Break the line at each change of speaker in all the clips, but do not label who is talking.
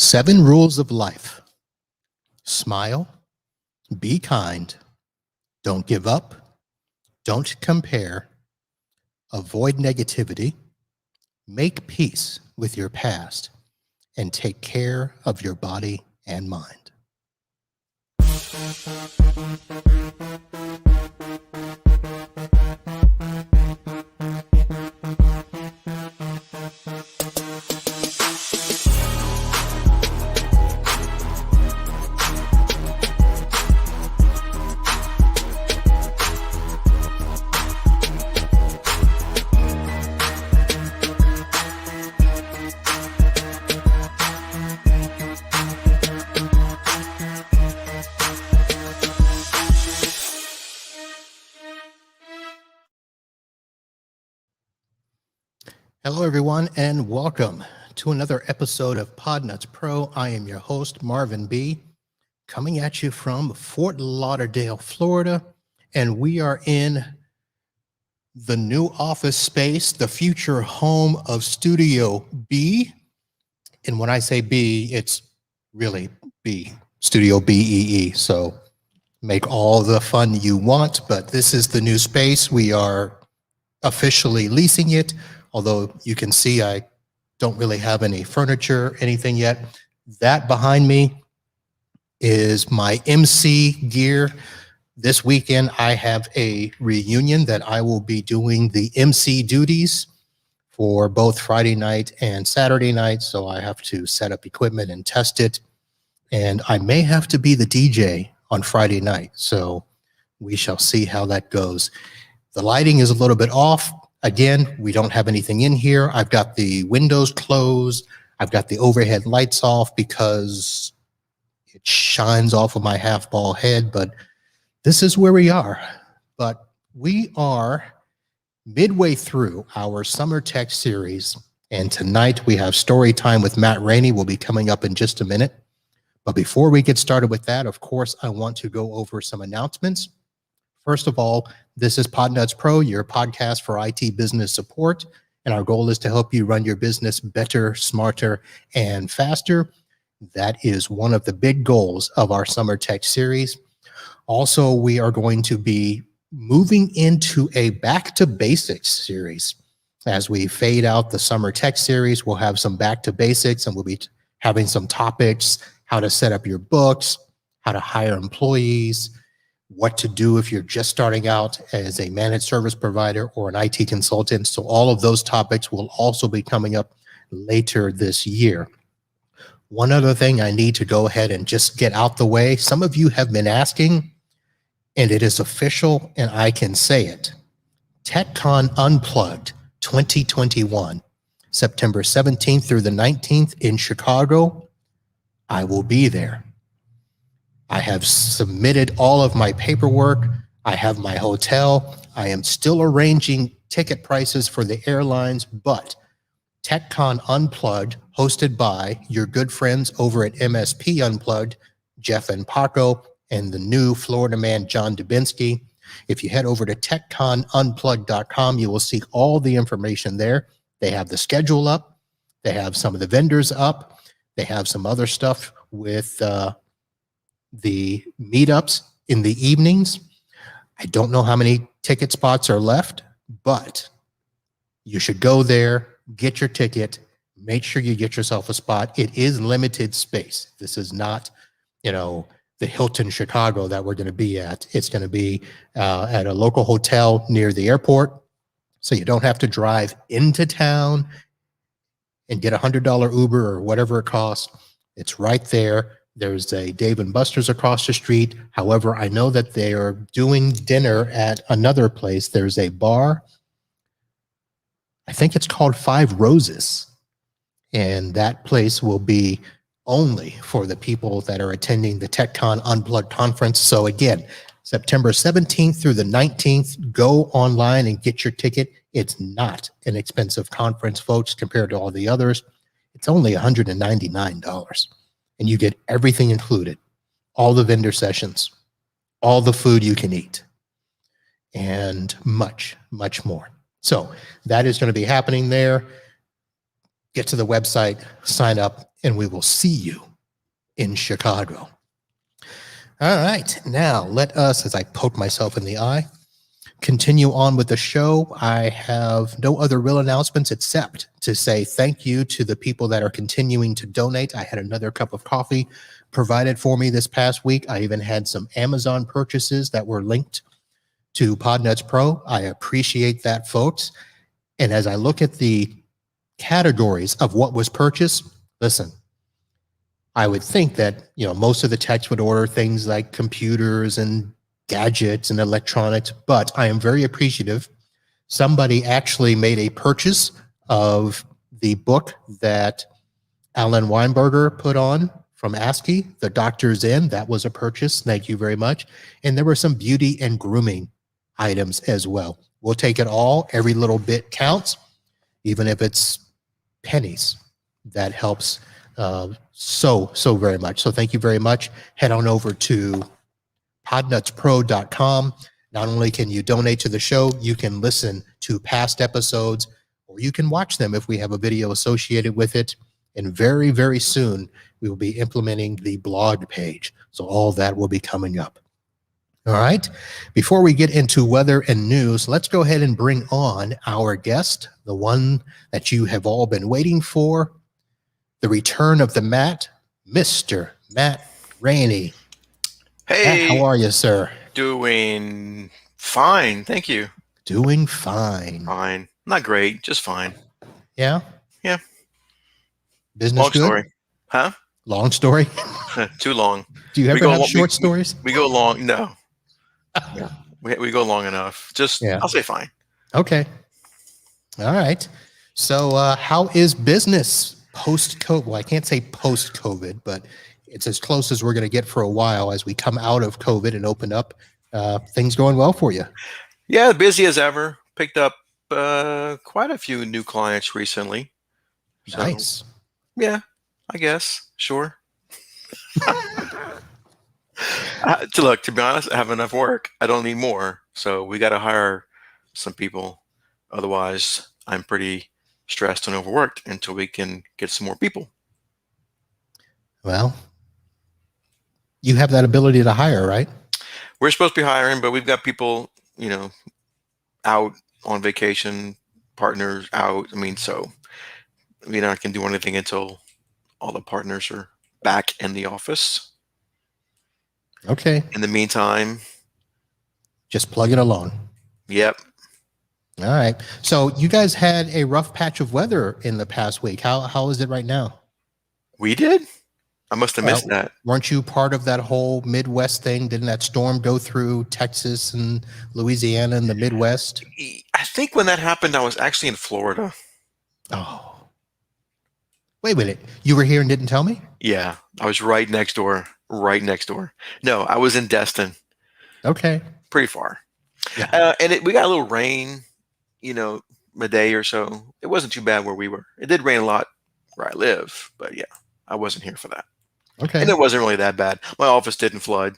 7 rules of life. Smile, be kind, don't give up, don't compare, avoid negativity, make peace with your past, and take care of your body and mind. Hello, everyone, and welcome to another episode of Podnuts Pro. I am your host, Marvin B., coming at you from Fort Lauderdale, Florida, and we are in the new office space, the future home of Studio B. And when I say B, it's really B, Studio BEE. So make all the fun you want, but this is the new space. We are officially leasing it. Although you can see I don't really have any furniture, anything yet. That behind me is my MC gear. This weekend, I have a reunion that I will be doing the MC duties for both Friday night and Saturday night. So I have to set up equipment and test it. And I may have to be the DJ on Friday night. So we shall see how that goes. The lighting is a little bit off. Again, we don't have anything in here. I've got the windows closed. I've got the overhead lights off because it shines off of my half ball head, but this is where we are. But we are midway through our Summer Tech series, and tonight we have story time with Matt Rainey. Will be coming up in just a minute. But before we get started with that, of course, I want to go over some announcements. First of all, this is Podnuts Pro, your podcast for IT business support, and our goal is to help you run your business better, smarter, and faster. That is one of the big goals of our Summer Tech series. Also, we are going to be moving into a Back to Basics series. As we fade out the Summer Tech series, we'll have some Back to Basics, and we'll be having some topics, how to set up your books, how to hire employees, what to do if you're just starting out as a managed service provider or an IT consultant. So all of those topics will also be coming up later this year. One other thing I need to go ahead and just get out the way. Some of you have been asking, and it is official, and I can say it. TechCon Unplugged 2021, September 17th through the 19th in Chicago. I will be there. I have submitted all of my paperwork. I have my hotel. I am still arranging ticket prices for the airlines, but TechCon Unplugged, hosted by your good friends over at MSP Unplugged, Jeff and Paco, and the new Florida man, John Dubinsky. If you head over to techconunplugged.com, you will see all the information there. They have the schedule up. They have some of the vendors up. They have some other stuff with the meetups in the evenings. I don't know how many ticket spots are left, but you should go there, get your ticket, make sure you get yourself a spot. It is limited space. This is not, the Hilton Chicago that we're going to be at. It's going to be at a local hotel near the airport. So you don't have to drive into town and get $100 Uber or whatever it costs. It's right there. There's a Dave & Buster's across the street. However, I know that they are doing dinner at another place. There's a bar. I think it's called Five Roses. And that place will be only for the people that are attending the TechCon Unplugged conference. So again, September 17th through the 19th, go online and get your ticket. It's not an expensive conference, folks, compared to all the others. It's only $199. And you get everything included, all the vendor sessions, all the food you can eat, and much, much more. So that is going to be happening there. Get to the website, sign up, and we will see you in Chicago. All right. Now let us, as I poke myself in the eye, continue on with the show. I have no other real announcements except to say thank you to the people that are continuing to donate. I had another cup of coffee provided for me this past week. I even had some Amazon purchases that were linked to Podnuts Pro. I appreciate that, folks. And as I look at the categories of what was purchased, listen, I would think that, most of the techs would order things like computers and gadgets and electronics, but I am very appreciative. Somebody actually made a purchase of the book that Alan Weinberger put on from ASCII, The Doctor's In. That was a purchase. Thank you very much. And there were some beauty and grooming items as well. We'll take it all. Every little bit counts, even if it's pennies. That helps so very much. So thank you very much. Head on over to podnutspro.com. Not only can you donate to the show, you can listen to past episodes, or you can watch them if we have a video associated with it. And very, very soon, we will be implementing the blog page. So all that will be coming up. All right. Before we get into weather and news, let's go ahead and bring on our guest, the one that you have all been waiting for, the return of the Matt, Mr. Matt Rainey.
Hey,
Matt, how are you, sir?
doing fine, thank you.
Doing fine.
Fine, not great, just fine.
Yeah?
Yeah.
Business
Long
good?
story, huh?
Long story?
Too long.
Do you
We
ever
go
have
lo-
short stories?
We go long. No, we go long enough. Just
Yeah.
I'll say fine.
Okay. All right. So how is business post-COVID? Well, I can't say post-COVID, but it's as close as we're going to get for a while as we come out of COVID and open up. Things going well for you?
Yeah, busy as ever. Picked up quite a few new clients recently. So,
Nice.
yeah, I guess sure. Look, to be honest, I have enough work. I don't need more. So we got to hire some people. Otherwise, I'm pretty stressed and overworked until we can get some more people.
Well, you have that ability to hire, right?
We're supposed to be hiring, but we've got people, out on vacation, partners out. I mean, so we're not going to do anything until all the partners are back in the office.
Okay.
In the meantime,
just plug it along.
Yep.
All right. So you guys had a rough patch of weather in the past week. How is it right now?
We did? I must have missed that.
Weren't you part of that whole Midwest thing? Didn't that storm go through Texas and Louisiana and the Midwest?
I think when that happened, I was actually in Florida.
Oh. Wait a minute. You were here and didn't tell me?
Yeah. I was right next door. Right next door. No, I was in Destin.
Okay.
Pretty far.
Yeah.
And we got a little rain, a day or so. It wasn't too bad where we were. It did rain a lot where I live, but yeah, I wasn't here for that.
Okay.
And it wasn't really that bad. My office didn't flood,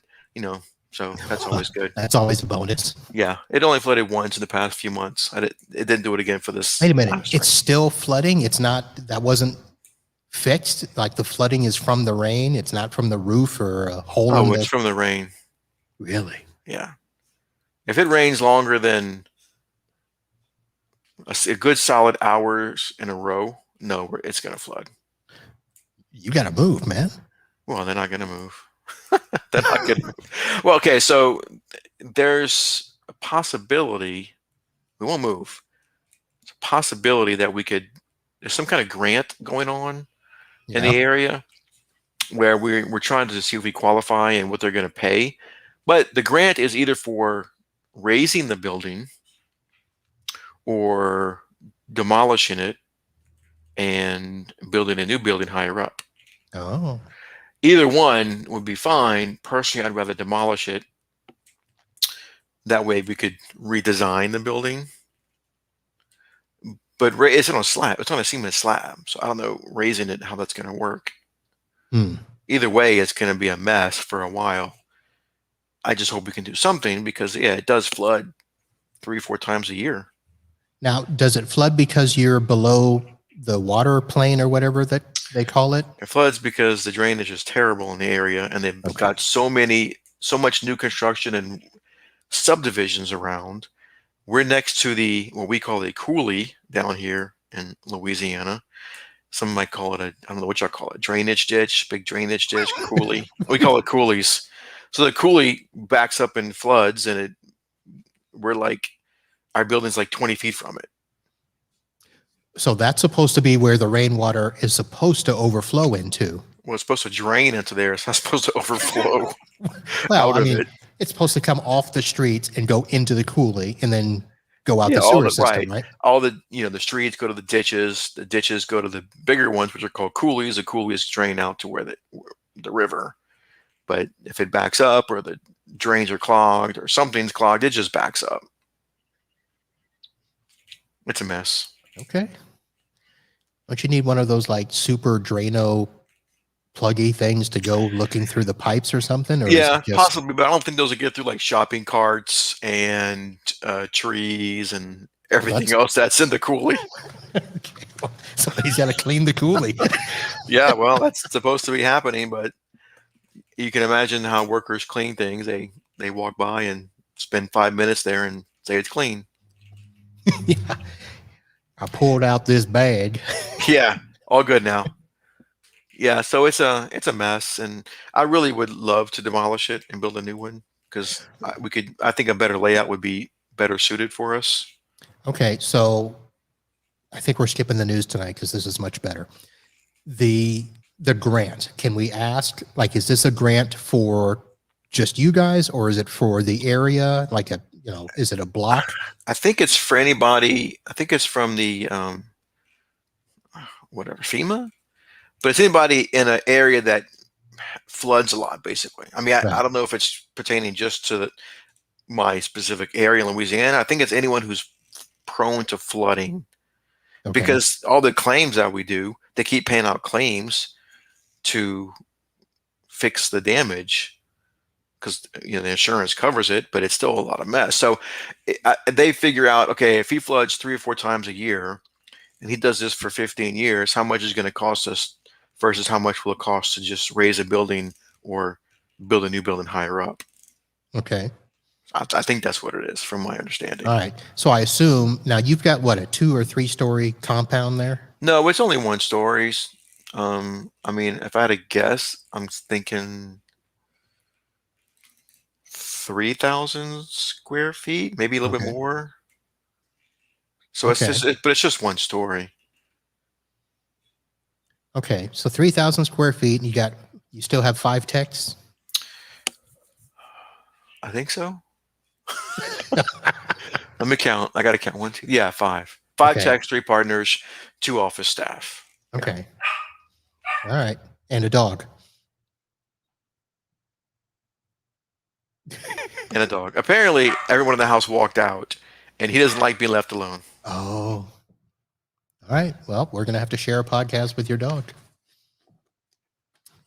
so that's always good.
That's always a bonus.
Yeah. It only flooded once in the past few months. It didn't do it again for this.
Wait a minute. It's still flooding? That wasn't fixed? Like the flooding is from the rain? It's not from the roof or a hole in
it's from the rain.
Really?
Yeah. If it rains longer than a good solid hours in a row, no, it's going to flood.
You got to move, man.
Well, they're not going to move. They're not going to move. Well, okay, so there's a possibility we won't move. It's a possibility that there's some kind of grant going on in the area where we're trying to see if we qualify and what they're going to pay. But the grant is either for raising the building or demolishing it and building a new building higher up.
Oh.
Either one would be fine. Personally, I'd rather demolish it. That way we could redesign the building. But it's on a slab. It's on a cement slab. So I don't know, raising it, how that's going to work. Either way, it's going to be a mess for a while. I just hope we can do something because, yeah, it does flood 3-4 times a year.
Now, does it flood because you're below the water plane or whatever that they call it?
It floods because the drainage is terrible in the area, and they've
Okay.
got so much new construction and subdivisions around. We're next to what we call a coulee down here in Louisiana. Some might call it I don't know what y'all call it, drainage ditch, big drainage ditch, coulee. We call it coulees. So the coulee backs up and floods, and our building's like 20 feet from it.
So that's supposed to be where the rainwater is supposed to overflow into.
Well, it's supposed to drain into there. It's not supposed to overflow
Well,
out
I
of
mean,
it.
it's supposed to come off the streets and go into the coulee and then go out
Yeah,
the
all
sewer
the
system,
right.
right?
All the streets go to the ditches go to the bigger ones, which are called coulees. The coulees drain out to where the river. But if it backs up or the drains are clogged or something's clogged, it just backs up. It's a mess.
Okay. Don't you need one of those like super Drano pluggy things to go looking through the pipes or something? Or is
Yeah,
it just...
possibly, but I don't think those will get through like shopping carts and trees and everything else that's in the coulee.
Okay. Well, somebody's got to clean the coulee.
Yeah, well, that's supposed to be happening, but you can imagine how workers clean things. They walk by and spend 5 minutes there and say it's clean.
Yeah. I pulled out this bag.
Yeah, all good now. Yeah, so it's a mess, and I really would love to demolish it and build a new one because I think a better layout would be better suited for us.
Okay, so I think we're skipping the news tonight because this is much better. The grant, can we ask, like, is this a grant for just you guys, or is it for the area? Like is it a block?
I think it's for anybody. I think it's from the FEMA, but it's anybody in an area that floods a lot, basically. I mean, I don't know if it's pertaining just to my specific area in Louisiana. I think it's anyone who's prone to flooding. Okay. Because all the claims that we do, they keep paying out claims to fix the damage because the insurance covers it, but it's still a lot of mess. So they figure out, okay, if he floods 3 or 4 times a year and he does this for 15 years, how much is going to cost us versus how much will it cost to just raise a building or build a new building higher up? Okay. I think that's what it is from my understanding.
All right. So I assume now you've got what, a 2 or 3 story compound there?
No, it's only 1 story. I mean, if I had to guess, I'm thinking 3,000 square feet, maybe a little bit more. So it's just 1 story.
Okay. So 3,000 square feet, and you still have 5 techs?
I think so. Let me count. I got to count 1, 2. Yeah, 5. 5 techs, 3 partners, 2 office staff.
Okay. All right. And a dog.
And a dog. Apparently, everyone in the house walked out, and he doesn't like being left alone.
Oh. All right. Well, we're going to have to share a podcast with your dog.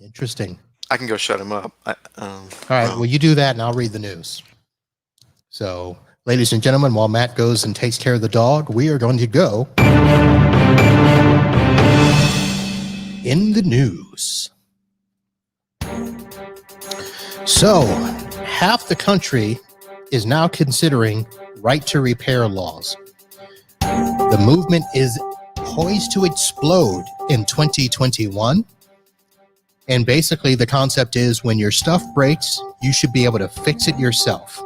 Interesting.
I can go shut him up.
All right. Well, you do that, and I'll read the news. So, ladies and gentlemen, while Matt goes and takes care of the dog, we are going to go in the news. So, half the country is now considering right to repair laws. The movement is poised to explode in 2021. And basically, the concept is when your stuff breaks, you should be able to fix it yourself.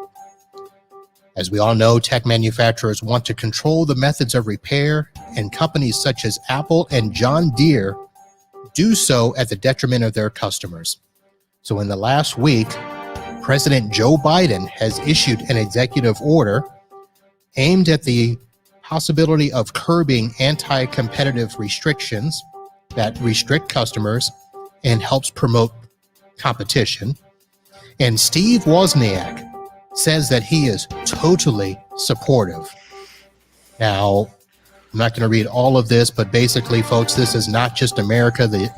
As we all know, tech manufacturers want to control the methods of repair, and companies such as Apple and John Deere do so at the detriment of their customers. So in the last week, President Joe Biden has issued an executive order aimed at the possibility of curbing anti-competitive restrictions that restrict customers and helps promote competition. And Steve Wozniak says that he is totally supportive. Now, I'm not going to read all of this, but basically, folks, this is not just America. The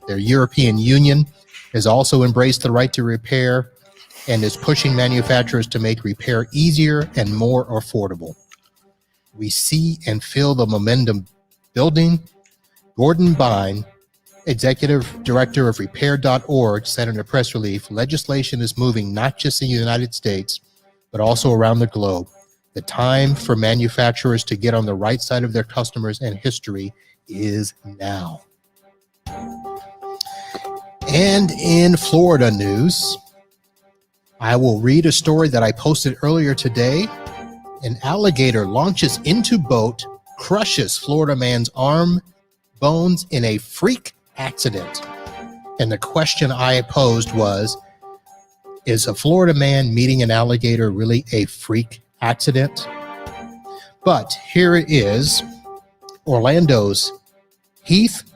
European Union has also embraced the right to repair and is pushing manufacturers to make repair easier and more affordable. We see and feel the momentum building, Gordon Bine, executive director of Repair.org, said in a press release, legislation is moving not just in the United States, but also around the globe. The time for manufacturers to get on the right side of their customers and history is now. And in Florida news, I will read a story that I posted earlier today. An alligator launches into boat, crushes Florida man's arm bones in a freak accident. And the question I posed was, is a Florida man meeting an alligator really a freak accident? But here it is. Orlando's Heath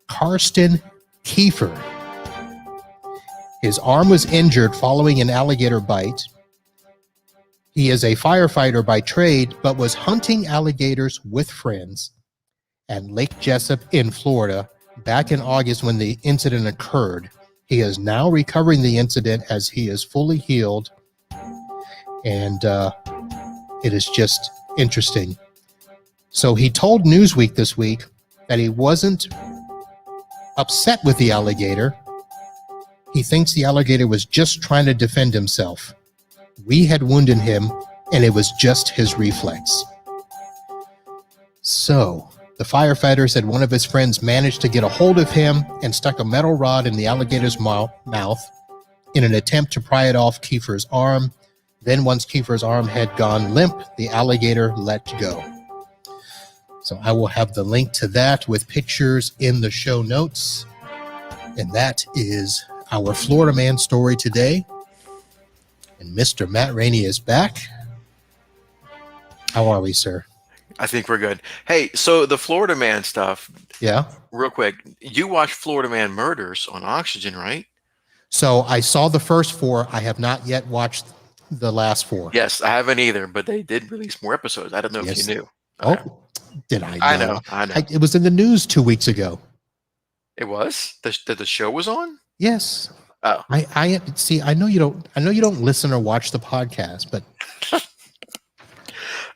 Karsten Kiefer. His arm was injured following an alligator bite. He is a firefighter by trade, but was hunting alligators with friends at Lake Jessup in Florida back in August when the incident occurred. He is now recovering the incident as he is fully healed. And it is just interesting. So he told Newsweek this week that he wasn't upset with the alligator. He thinks the alligator was just trying to defend himself. We had wounded him, and it was just his reflex. So the firefighter said one of his friends managed to get a hold of him and stuck a metal rod in the alligator's mouth in an attempt to pry it off Kiefer's arm. Then once Kiefer's arm had gone limp, the alligator let go. So I will have the link to that with pictures in the show notes. And that is our Florida man story today. And Mr. Matt Rainey is back. How are we, sir?
I think we're good. Hey, so the Florida man stuff.
Yeah.
Real quick, you watched Florida Man Murders on Oxygen, right?
So I saw the first 4. I have not yet watched the last 4.
Yes, I haven't either, but they did release more episodes. I don't know if you knew.
Oh, did I know?
I know.
It was in the news 2 weeks ago.
It was? The show was on?
Yes.
Oh.
I see. I know you don't listen or watch the podcast, but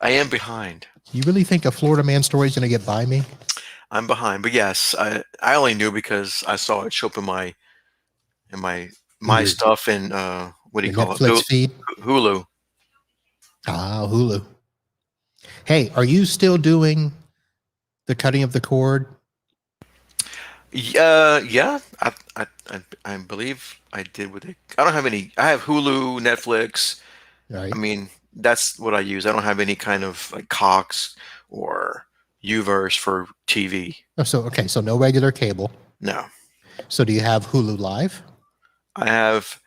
I am behind.
You really think a Florida man story is going to get by me?
I'm behind, but yes, I only knew because I saw it show up in my stuff in what do you call
Netflix
it?
feed?
Hulu.
Ah, Hulu. Hey, are you still doing the cutting of the cord?
Yeah. I believe I did with it. I don't have any. I have Hulu, Netflix.
Right.
I mean, that's what I use. I don't have any kind of like Cox or Uverse for TV.
Oh, so no regular cable.
No.
So do you have Hulu Live?
I have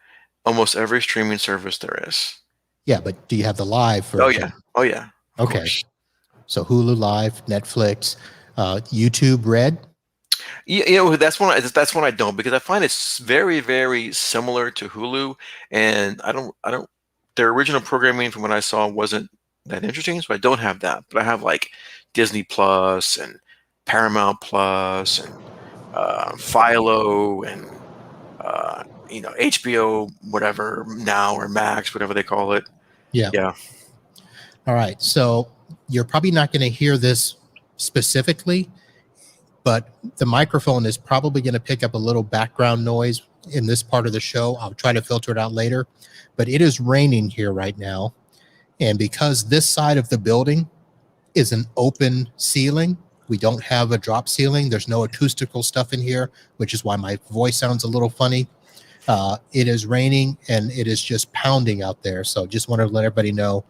almost every streaming service there is.
Yeah, but do you have the live version?
Oh yeah.
Okay.
Course.
So Hulu Live, Netflix, YouTube Red.
Yeah, that's one I don't, because I find it's very, very similar to Hulu, and I don't. Their original programming from what I saw wasn't that interesting, so I don't have that. But I have like Disney Plus and Paramount Plus and Philo and HBO, whatever now, or Max, whatever they call it. Yeah.
All right. So you're probably not going to hear this specifically, but the microphone is probably going to pick up a little background noise in this part of the show. I'll try to filter it out later, but it is raining here right now. And because this side of the building is an open ceiling, we don't have a drop ceiling. There's no acoustical stuff in here, which is why my voice sounds a little funny. It is raining and it is just pounding out there. So just wanted to let everybody know,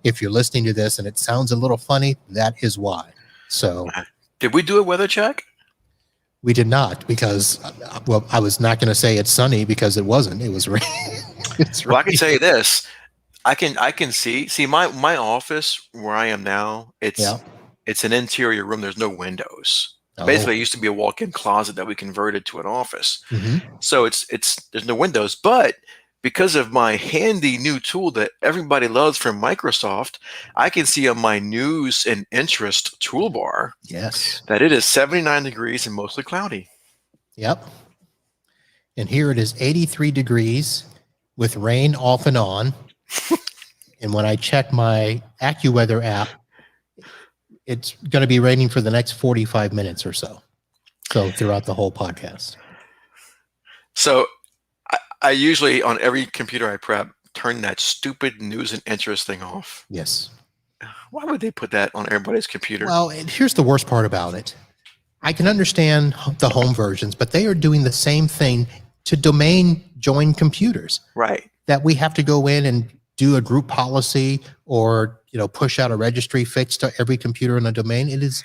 if you're listening to this and it sounds a little funny, that is why. So
did we do a weather check?
We did not, because I was not going to say it's sunny because it wasn't. It was raining.
Well, I can tell you this. I can see my office where I am now. It's an interior room. There's no windows.
Oh.
Basically, it used to be a walk-in closet that we converted to an office.
Mm-hmm.
So there's no windows, but because of my handy new tool that everybody loves from Microsoft, I can see on my news and interest toolbar,
yes,
that it is 79 degrees and mostly cloudy.
Yep. And here it is 83 degrees with rain off and on. And when I check my AccuWeather app, it's going to be raining for the next 45 minutes or so. So throughout the whole podcast.
So I usually, on every computer I prep, turn that stupid news and interest thing off.
Yes.
Why would they put that on everybody's computer?
Well, and here's the worst part about it. I can understand the home versions, but they are doing the same thing to domain join computers.
Right.
That we have to go in and do a group policy or push out a registry fix to every computer in a domain. It is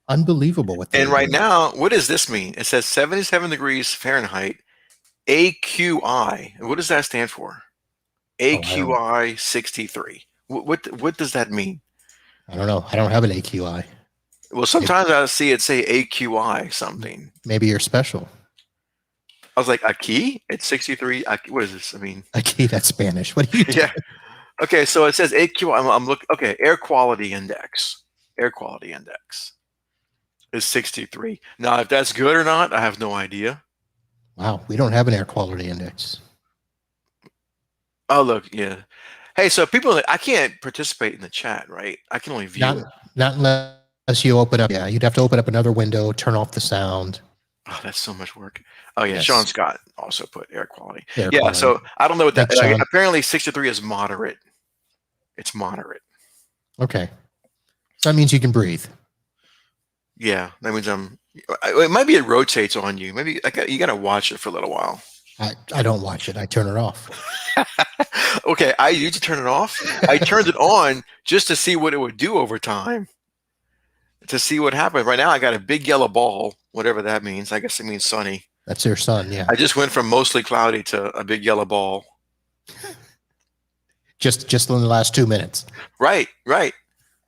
unbelievable what they're
And right
doing.
now, what does this mean? It says 77 degrees Fahrenheit, AQI. What does that stand for? AQI 63. What does that mean?
I don't know. I don't have an AQI.
Well, sometimes I see it say AQI something.
Maybe you're special.
I was like, a key? It's 63. What is this? I mean,
A key, that's Spanish. What are you doing?
yeah. Okay, so it says AQI. I'm looking. Okay, air quality index. Air quality index is 63. Now, if that's good or not, I have no idea.
Wow, we don't have an air quality index.
Oh, look, yeah. Hey, so people, I can't participate in the chat, right? I can only view it.
Not unless you open up. Yeah, you'd have to open up another window, turn off the sound.
Oh, that's so much work. Oh, yeah.
Yes.
Sean Scott also put air quality.
Air
Yeah,
quality.
so I don't know what that.
Thanks, Sean.
Apparently, 63 is moderate. It's moderate.
Okay, so that means you can breathe.
Yeah, that means it might be it rotates on you. Maybe you got to watch it for a little while.
I don't watch it. I turn it off.
Okay, I used to turn it off. I turned it on just to see what it would do over time, to see what happened. Right now, I got a big yellow ball, whatever that means. I guess it means sunny.
That's your sun, yeah.
I just went from mostly cloudy to a big yellow ball.
Just in the last 2 minutes.
Right.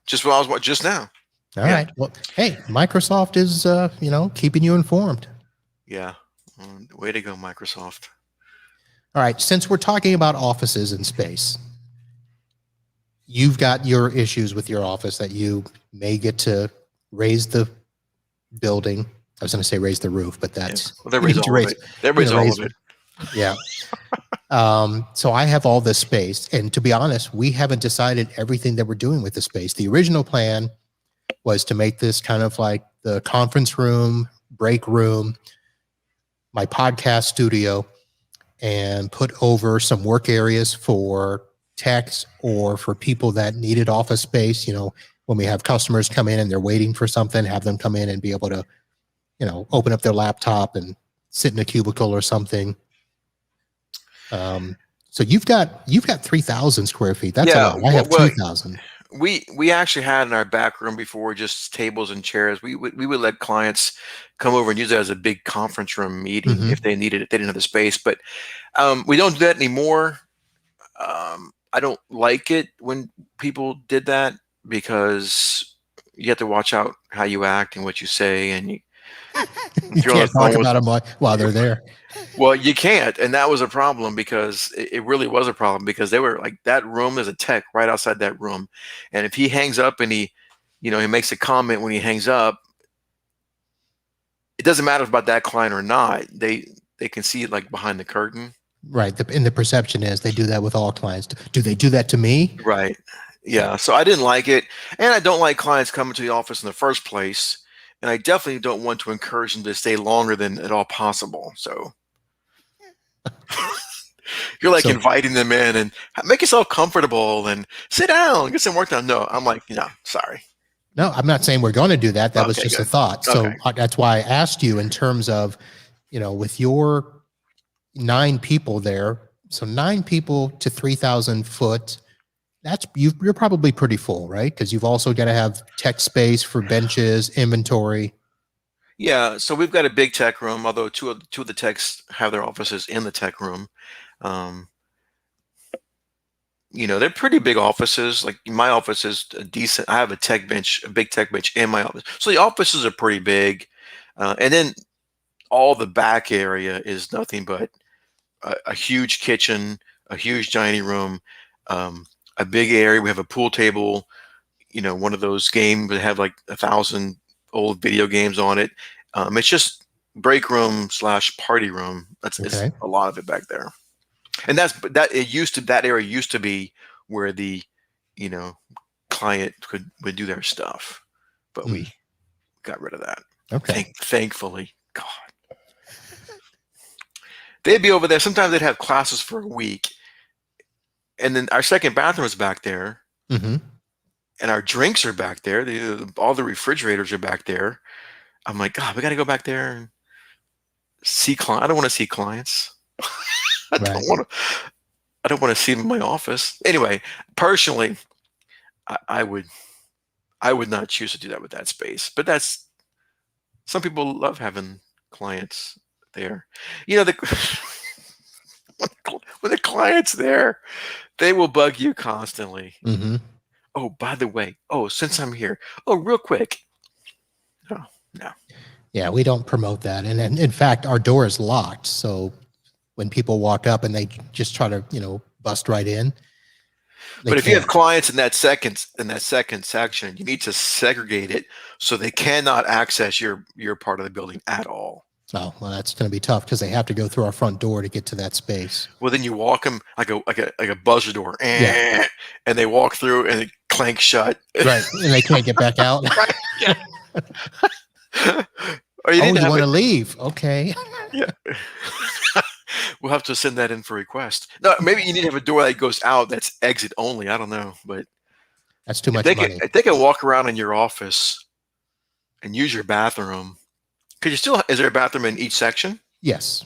Just what I was just now.
All right. Well, hey, Microsoft is keeping you informed.
Yeah. Way to go, Microsoft.
All right. Since we're talking about offices in space, you've got your issues with your office that you may get to raise the building. I was going to say raise the roof, but that's
they raise all of it. They raise all of it.
Yeah. So I have all this space, and to be honest, we haven't decided everything that we're doing with the space. The original plan was to make this kind of like the conference room, break room, my podcast studio, and put over some work areas for techs or for people that needed office space. When we have customers come in and they're waiting for something, have them come in and be able to, open up their laptop and sit in a cubicle or something. So you've got 3,000 square feet. That's a lot. I have 2,000.
We actually had in our back room before just tables and chairs. We would let clients come over and use it as a big conference room meeting if they needed it. They didn't have the space, but we don't do that anymore. I don't like it when people did that because you have to watch out how you act and what you say, and you
can't talk about them while they're there.
Well, you can't, and that was a problem because it really was a problem because they were like that room. There's a tech right outside that room, and if he hangs up and he makes a comment when he hangs up, it doesn't matter about that client or not. They can see it like behind the curtain.
Right, and the perception is they do that with all clients. Do they do that to me?
Right. Yeah. So I didn't like it, and I don't like clients coming to the office in the first place, and I definitely don't want to encourage them to stay longer than at all possible. So. You're like inviting them in and make yourself comfortable and sit down, get some work done. No, I'm like, sorry.
No, I'm not saying we're going to do that. That was just a thought. So that's why I asked you in terms of, with your 9 people there, so 9 people to 3,000 foot, you're probably pretty full, right? Because you've also got to have tech space for benches, inventory.
Yeah, so we've got a big tech room, although two of the techs have their offices in the tech room. They're pretty big offices. Like my office is decent. I have a big tech bench in my office. So the offices are pretty big. And then all the back area is nothing but a huge kitchen, a huge dining room, a big area. We have a pool table, one of those games that have like 1,000 old video games on it. It's just break room / party room. It's a lot of it back there. And that area used to be where the, client would do their stuff, but we got rid of that.
Okay.
Thankfully, God, they'd be over there. Sometimes they'd have classes for a week, and then our second bathroom is back there,
Mm-hmm.
and our drinks are back there. All the refrigerators are back there. I'm like, God, we got to go back there and see clients. I don't want to see clients. I
Right.
don't want to. I don't want to see them in my office. Anyway, personally, I would. I would not choose to do that with that space. But that's some people love having clients there. You know, when the client's there, they will bug you constantly.
Mm-hmm.
Oh, by the way, oh, since I'm here, oh, real quick. No, no.
Yeah, we don't promote that. And in fact, our door is locked. So when people walk up and they just try to, bust right in, they
But if you have
can't.
clients in that second section, you need to segregate it so they cannot access your part of the building at all.
Oh, well, that's going to be tough because they have to go through our front door to get to that space.
Well, then you walk them like a buzzer door,
Yeah,
and they walk through and it clanks shut.
right. And they can't get back out.
Right? Yeah. Or you
Oh,
need to
you
have
want
it.
to leave? Okay.
Yeah. We'll have to send that in for request. No, maybe you need to have a door that goes out that's exit only. I don't know, but
That's too
if
much
they can
money.
if they can walk around in your office and use your bathroom, could you still? Is there a bathroom in each section?
Yes.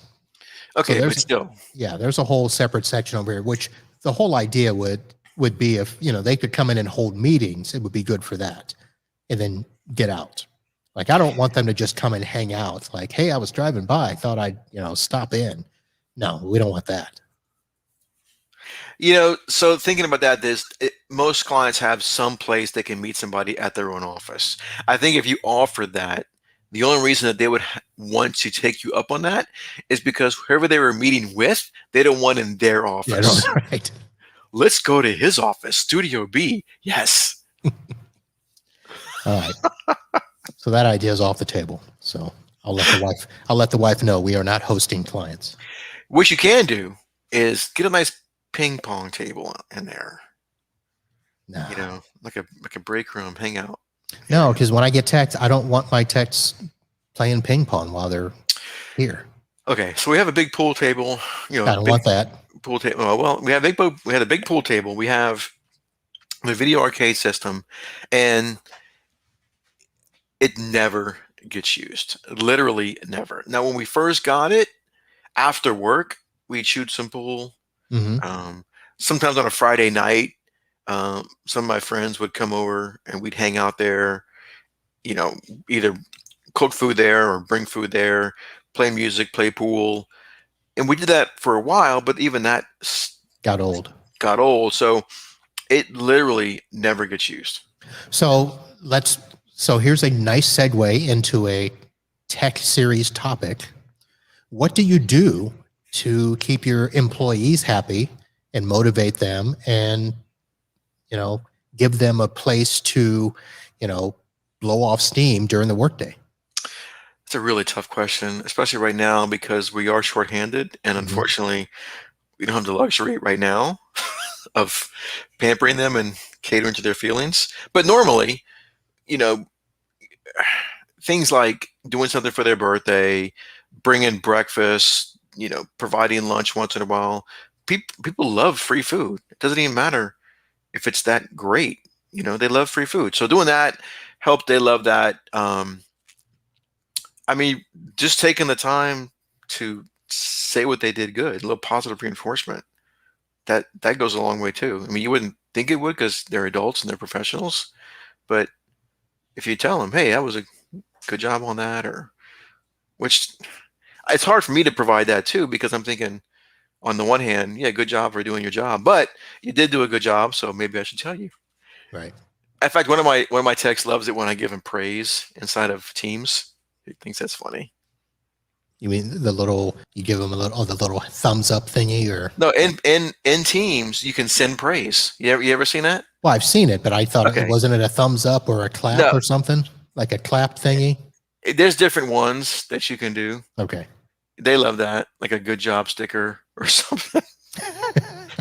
So
Okay, but still,
there's a whole separate section over here, which the whole idea would be if, they could come in and hold meetings, it would be good for that and then get out. Like, I don't want them to just come and hang out. Like, hey, I was driving by. I thought I'd, stop in. No, we don't want that.
so thinking about that, most clients have some place they can meet somebody at their own office. I think if you offered that, the only reason that they would want to take you up on that is because whoever they were meeting with, they don't want in their
Yeah, no,
office.
right.
Let's go to his office, Studio B. Yes.
All right. So that idea is off the table. So I'll let the wife know we are not hosting clients.
What you can do is get a nice ping pong table in there.
No,
Like a break room hangout.
no, because when I get texts, I don't want my texts playing ping pong while they're here.
Okay, so we have a big pool table.
I don't
Big
want that.
pool table. Well, we had a big pool table. We have the video arcade system, and it never gets used. Literally never. Now, when we first got it, after work, we'd shoot some pool.
Mm-hmm.
Sometimes on a Friday night, some of my friends would come over and we'd hang out there. Either cook food there or bring food there, play music, play pool, and we did that for a while. But even that
Got old.
got old, so it literally never gets used.
So here's a nice segue into a tech series topic. What do you do to keep your employees happy and motivate them and, give them a place to, blow off steam during the workday?
It's a really tough question, especially right now because we are shorthanded, and
Mhm.
unfortunately, we don't have the luxury right now of pampering them and catering to their feelings. But normally, you know, things like doing something for their birthday, bringing breakfast, providing lunch once in a while. People love free food. It doesn't even matter if it's that great. They love free food. So doing that helped. They love that. I mean, just taking the time to say what they did good, a little positive reinforcement, that goes a long way too. I mean, you wouldn't think it would because they're adults and they're professionals, but if you tell them, "Hey, that was a good job on that," or which it's hard for me to provide that too because I'm thinking, on the one hand, yeah, good job for doing your job, but you did do a good job, so maybe I should tell you.
Right.
In fact, one of my techs loves it when I give him praise inside of Teams. He thinks that's funny.
You mean you give them the little thumbs up thingy or?
No, in Teams you can send praise. You ever seen that?
Well, I've seen it, but I thought it
Okay.
wasn't it a thumbs up or a clap
No,
or something like a clap thingy.
there's different ones that you can do.
Okay.
They love that, like a good job sticker or something.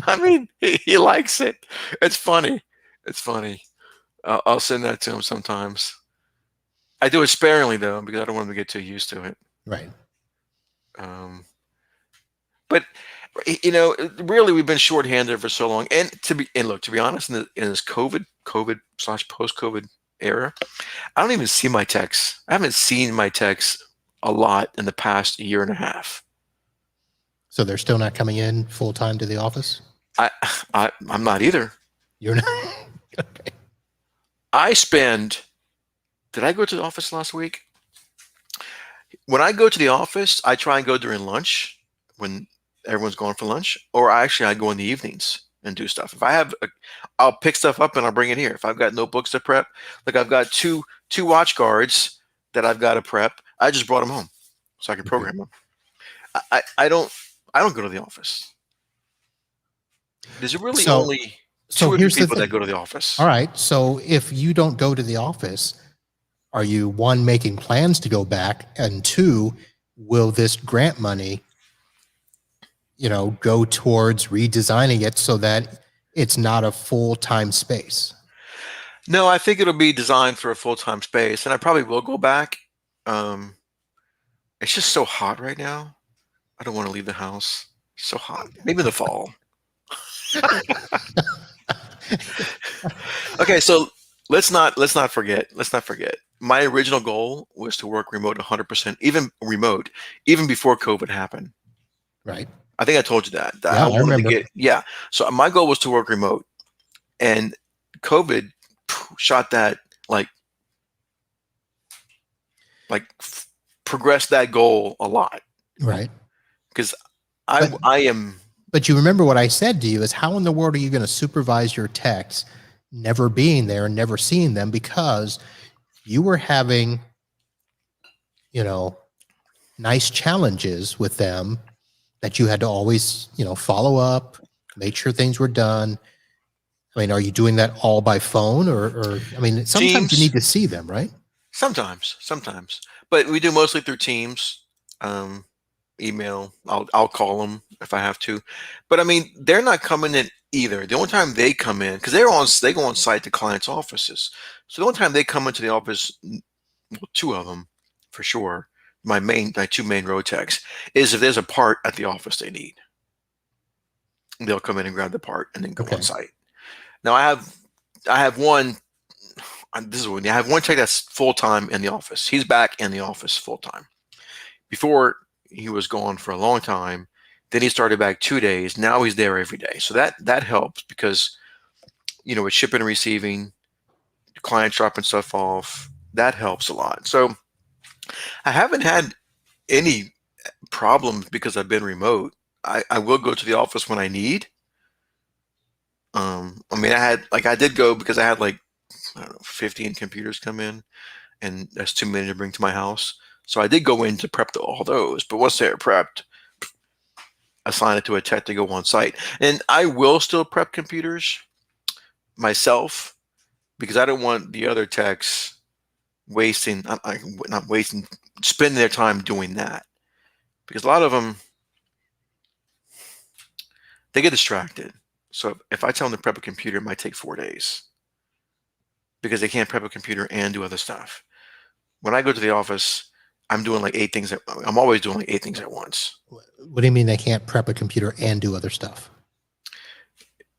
I mean, he likes it. It's funny. It's funny. I'll send that to him sometimes. I do it sparingly though, because I don't want them to get too used to it.
Right.
Um, but really, we've been shorthanded for so long. And to be honest, in this COVID/ post-COVID era, I don't even see my texts. I haven't seen my texts a lot in the past year and a half.
So they're still not coming in full time to the office?
I, I'm not either.
You're not? Okay.
I spend. Did I go to the office last week? When I go to the office, I try and go during lunch when everyone's going for lunch, or I go in the evenings and do stuff. I'll pick stuff up and I'll bring it here. If I've got notebooks to prep, like I've got two watch guards that I've got to prep, I just brought them home so I can program them. I don't go to the office. There's really only two or three people that go to the office.
All right. So if you don't go to the office, are you, one, making plans to go back, and two, will this grant money, go towards redesigning it so that it's not a full-time space?
No, I think it'll be designed for a full-time space, and I probably will go back. It's just so hot right now. I don't want to leave the house. It's so hot. Maybe in the fall. Okay, so let's not forget. My original goal was to work remote 100%, even before COVID happened.
Right.
I think I told you that.
Yeah, I remember.
So my goal was to work remote, and COVID shot that progressed that goal a lot.
Right.
Because I am.
But you remember what I said to you is, how in the world are you going to supervise your techs never being there and never seeing them, because you were having, nice challenges with them that you had to always, follow up, make sure things were done. I mean, are you doing that all by phone or I mean, sometimes
Teams,
you need to see them, right?
Sometimes, but we do mostly through Teams, email. I'll call them if I have to, but I mean, they're not coming in either. The only time they come in, because they go on site to clients' offices, so the only time they come into the office, well, two of them for sure, my two main road techs, is if there's a part at the office they need. They'll come in and grab the part and then go on site. Now I have one. I have one tech that's full time in the office. He's back in the office full time. Before, he was gone for a long time. Then he started back 2 days. Now he's there every day. So that helps, because with shipping and receiving, clients dropping stuff off, that helps a lot. So I haven't had any problems because I've been remote. I will go to the office when I need. I mean, I did go because I had 15 computers come in, and that's too many to bring to my house. So I did go in to prep all those, but once they're prepped, assign it to a tech to go on site. And I will still prep computers myself, because I don't want the other techs spending their time doing that, because a lot of them, they get distracted. So if I tell them to prep a computer, it might take 4 days, because they can't prep a computer and do other stuff. When I go to the office, I'm doing I'm always doing 8 things at once.
What do you mean they can't prep a computer and do other stuff?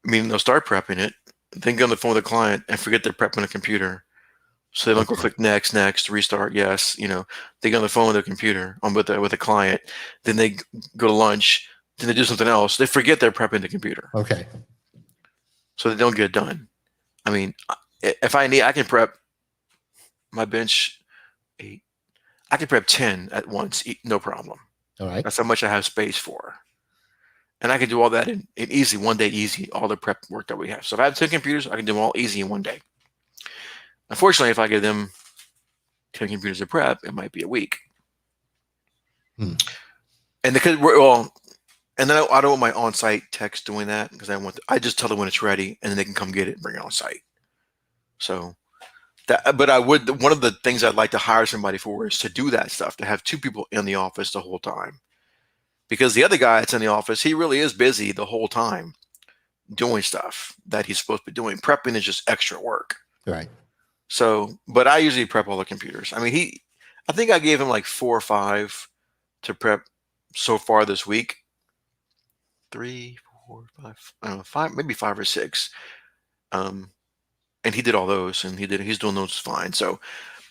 I mean, they'll start prepping it, then get on the phone with the client and forget they're prepping a computer. So they don't go click next, restart, yes. They get on the phone with the computer with a client, then they go to lunch, then they do something else. They forget they're prepping the computer.
Okay.
So they don't get it done. I mean, if I need, I can prep my bench 8. I can prep 10 at once, no problem.
All right.
That's how much I have space for. And I can do all that in easy, 1 day easy, all the prep work that we have. So if I have 10 computers, I can do them all easy in 1 day. Unfortunately, if I give them 10 computers to prep, it might be a week. And and then I don't want my on-site techs doing that, because I just tell them when it's ready, and then they can come get it and bring it on site. So but one of the things I'd like to hire somebody for is to do that stuff, to have 2 people in the office the whole time, because the other guy that's in the office, he really is busy the whole time doing stuff that he's supposed to be doing. Prepping is just extra work.
Right.
So, but I usually prep all the computers. I mean, I think I gave him like 4 or 5 to prep so far this week. 3, 4, 5, I don't know, 5, maybe 5 or 6. Um, and he did all those, and he's doing those fine. So,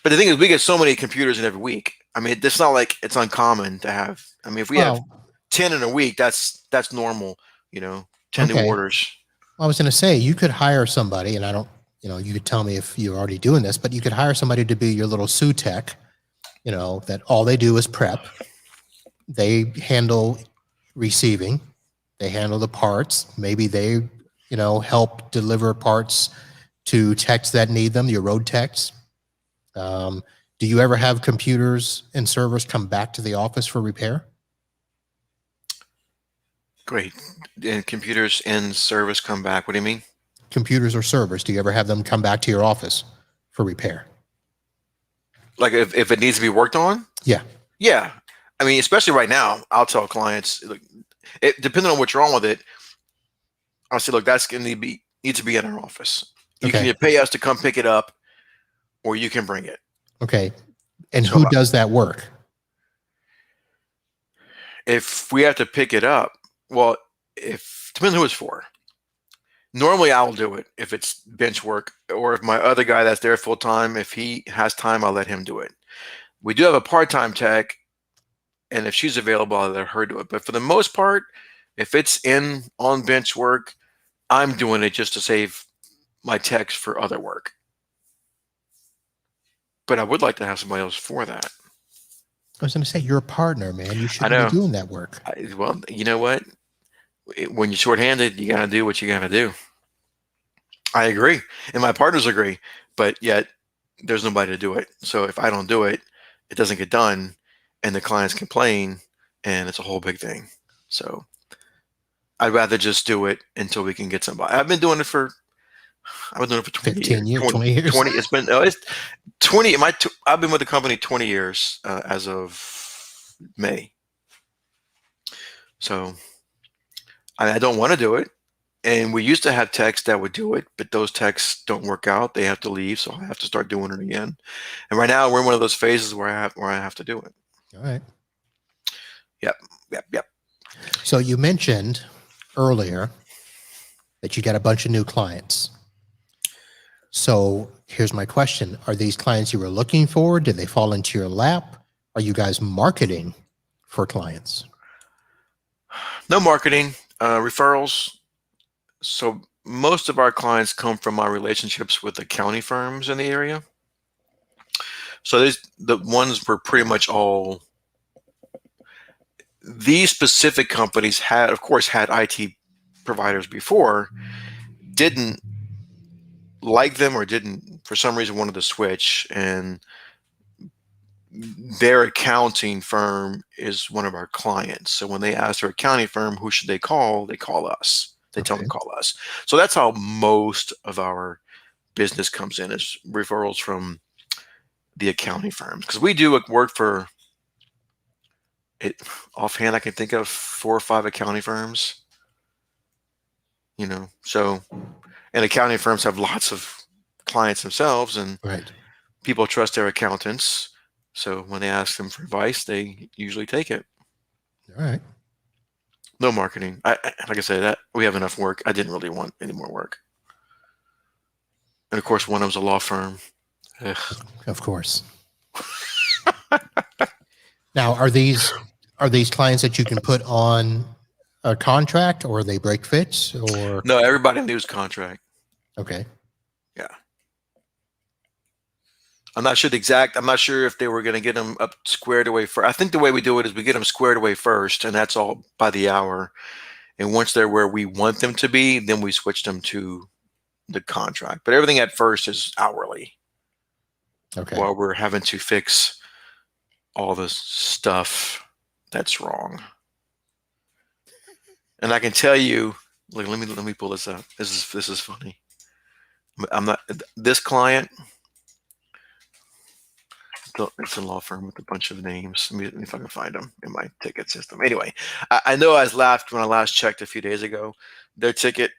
but the thing is, we get so many computers in every week. I mean, it's not like it's uncommon to have. I mean, if we have
Well,
10 in a week, that's normal. 10 new
okay.
orders.
I was going to say you could hire somebody, and I don't, you could tell me if you're already doing this, but you could hire somebody to be your little Sue tech, that all they do is prep. They handle receiving, they handle the parts. Maybe they, help deliver parts to techs that need them, your road techs. Do you ever have computers and servers come back to the office for repair?
Great. And computers in service come back. What do you mean?
Computers or servers, do you ever have them come back to your office for repair?
Like if it needs to be worked on?
Yeah.
Yeah. I mean, especially right now, I'll tell clients, look, depending on what's wrong with it, I'll say, look, that's going to need to be in our office. You can
Okay.
either pay us to come pick it up, or you can bring it.
Okay. And
So
who does that work?
if we have to pick it up, well, if depends who it's for. Normally, I'll do it if it's bench work, or if my other guy that's there full time, if he has time, I'll let him do it. We do have a part-time tech, and if she's available, I'll let her do it. But for the most part, if it's on bench work, I'm doing it just to save my techs for other work. But I would like to have somebody else for that.
I was going to say, you're a partner, man. You
I
shouldn't
know.
be doing that work.
Well, you know what? When you're shorthanded, you got to do what you got to do. I agree, and my partners agree, but yet there's nobody to do it. So if I don't do it, it doesn't get done, and the clients complain, and it's a whole big thing. So I'd rather just do it until we can get somebody. I've been doing it for 20
15 years,
20,
20 years.
20 it's been it's 20 I've been with the company 20 years as of May. So I don't want to do it. And we used to have techs that would do it, but those techs don't work out. They have to leave, so I have to start doing it again. And right now we're in one of those phases where I have to do it.
All right.
Yep.
So you mentioned earlier that you got a bunch of new clients. So here's my question. Are these clients you were looking for? Did they fall into your lap? Are you guys marketing for clients?
No marketing, referrals. So most of our clients come from our relationships with accounting firms in the area. So the ones were pretty much all. These specific companies had, of course, had IT providers before, didn't like them or didn't, for some reason, wanted to switch. And their accounting firm is one of our clients. So when they ask their accounting firm, who should they call us. They tell them to call us. So that's how most of our business comes in, is referrals from the accounting firms. Because we do work for it offhand, I can think of 4 or 5 accounting firms. So, and accounting firms have lots of clients themselves, and
Right.
people trust their accountants. So when they ask them for advice, they usually take it.
All right.
No marketing. Like I said, that we have enough work. I didn't really want any more work. And of course, one of them's a law firm. Ugh.
Of course. Now, are these clients that you can put on a contract, or they break fits, or?
No, everybody knew his contract.
Okay.
Yeah. I'm not sure if they were going to get them up squared away first. I think the way we do it is we get them squared away first, and that's all by the hour. And once they're where we want them to be, then we switch them to the contract. But everything at first is hourly.
Okay.
While we're having to fix all the stuff that's wrong. And I can tell you, let me pull this up. This is funny. I'm not this client. It's a law firm with a bunch of names. Let me if I can find them in my ticket system. Anyway, I know I was laughed when I last checked a few days ago. Their ticket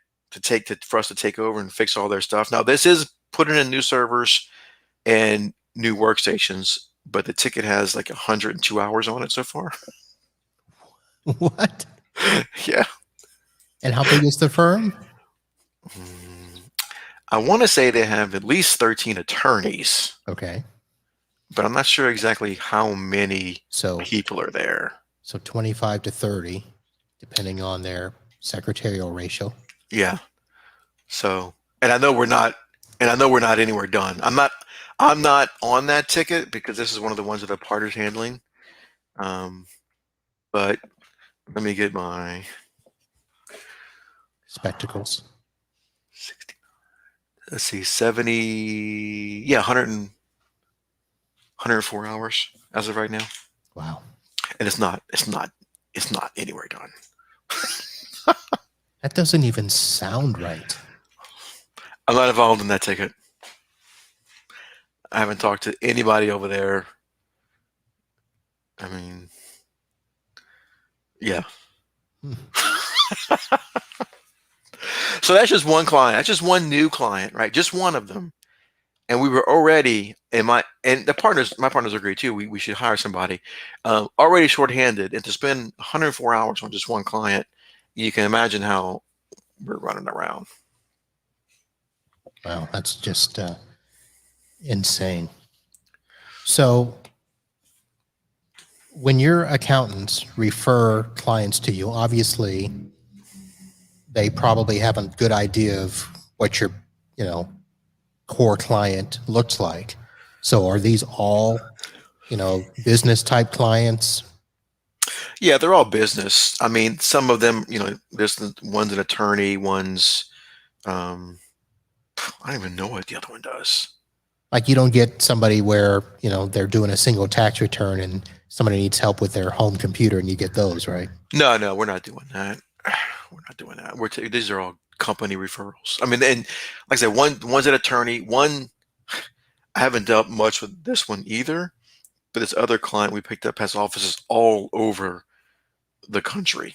for us to take over and fix all their stuff. Now this is putting in new servers and new workstations, but the ticket has like 102 hours on it so far.
What?
Yeah.
And how big is the firm?
Mm, I want to say they have at least 13 attorneys,
Okay.
but I'm not sure exactly how many
So
people are there.
25 to 30, depending on their secretarial ratio.
Yeah. So, and I know we're not anywhere done. I'm not on that ticket because this is one of the ones that the partner's handling. Um, but let me get my
Spectacles.
60, let's see, 70, yeah, 104 hours as of right now.
Wow.
And it's not anywhere done.
That doesn't even sound right.
I'm not involved in that ticket. I haven't talked to anybody over there. I mean, yeah.
Hmm.
So that's just one client. That's just one new client, right? Just one of them. And we were already and my partners agree too. We should hire somebody already shorthanded, and to spend 104 hours on just one client, you can imagine how we're running around.
Wow, that's just insane. So when your accountants refer clients to you, obviously they probably have a good idea of what your, you know, core client looks like. So are these all, business type clients?
Yeah, they're all business. I mean, some of them, there's one's an attorney, one's um, I don't even know what the other one does.
Like you don't get somebody where, they're doing a single tax return and somebody needs help with their home computer and you get those, right?
No, we're not doing that. We're not doing that. These are all company referrals. I mean, and like I said, one's an attorney. One I haven't dealt much with this one either, but this other client we picked up has offices all over the country.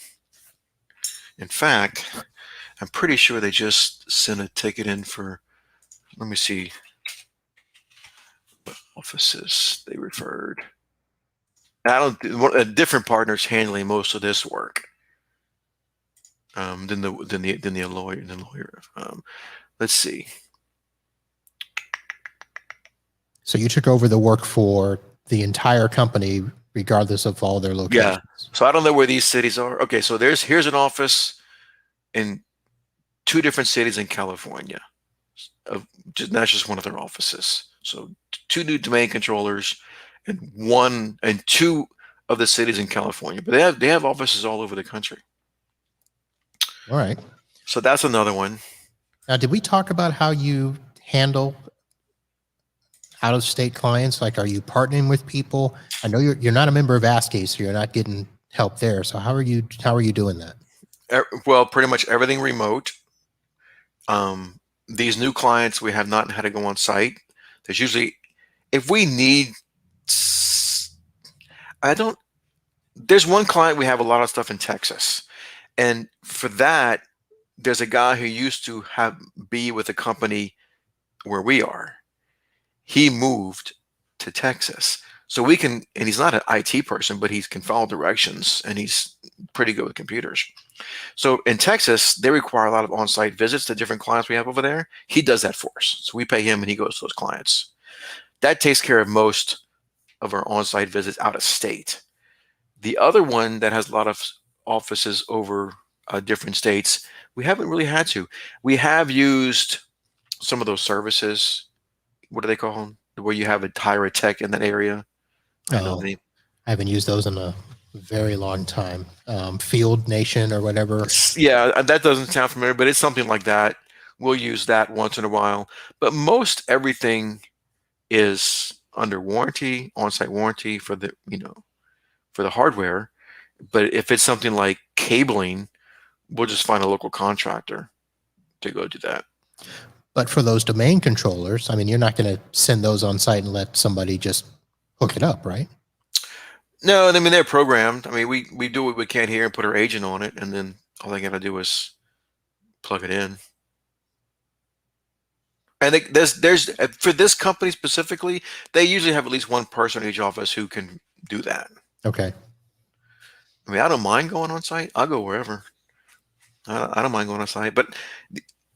In fact, I'm pretty sure they just sent a ticket in for. Let me see what offices they referred. I don't. A different partner's handling most of this work than the lawyer. Let's see.
So you took over the work for the entire company, regardless of all their
Yeah.
locations.
So I don't know where these cities are. Okay, so here's an office in two different cities in California. That's just one of their offices. So two new domain controllers and two of the cities in California. But they have offices all over the country.
All right.
So that's another one.
Now, did we talk about how you handle out of state clients? Like, are you partnering with people? I know you're not a member of ASCII, so you're not getting help there. So how are you doing that?
Well, pretty much everything remote. These new clients we have not had to go on site. There's usually if we need I don't there's one client we have a lot of stuff in Texas. And for that, there's a guy who used to be with a company where we are. He moved to Texas. So we can, and he's not an IT person, but he can follow directions and he's pretty good with computers. So in Texas, they require a lot of on-site visits to different clients we have over there. He does that for us. So we pay him and he goes to those clients. That takes care of most of our on-site visits out of state. The other one that has a lot of offices over different states, we haven't really had to. We have used some of those services. What do they call them? Where you have a hire a tech in that area. I know
Oh,
they.
I haven't used those in a very long time. Field Nation or whatever.
Yeah, that doesn't sound familiar, but it's something like that. We'll use that once in a while. But most everything is under warranty, on-site warranty for the hardware. But if it's something like cabling, we'll just find a local contractor to go do that.
But for those domain controllers, I mean, you're not going to send those on site and let somebody just hook it up, right?
No, I mean they're programmed. I mean we do what we can here and put our agent on it, and then all they got to do is plug it in. And there's for this company specifically, they usually have at least one person in each office who can do that.
Okay.
I mean, I don't mind going on site. I'll go wherever. I don't mind going on site, but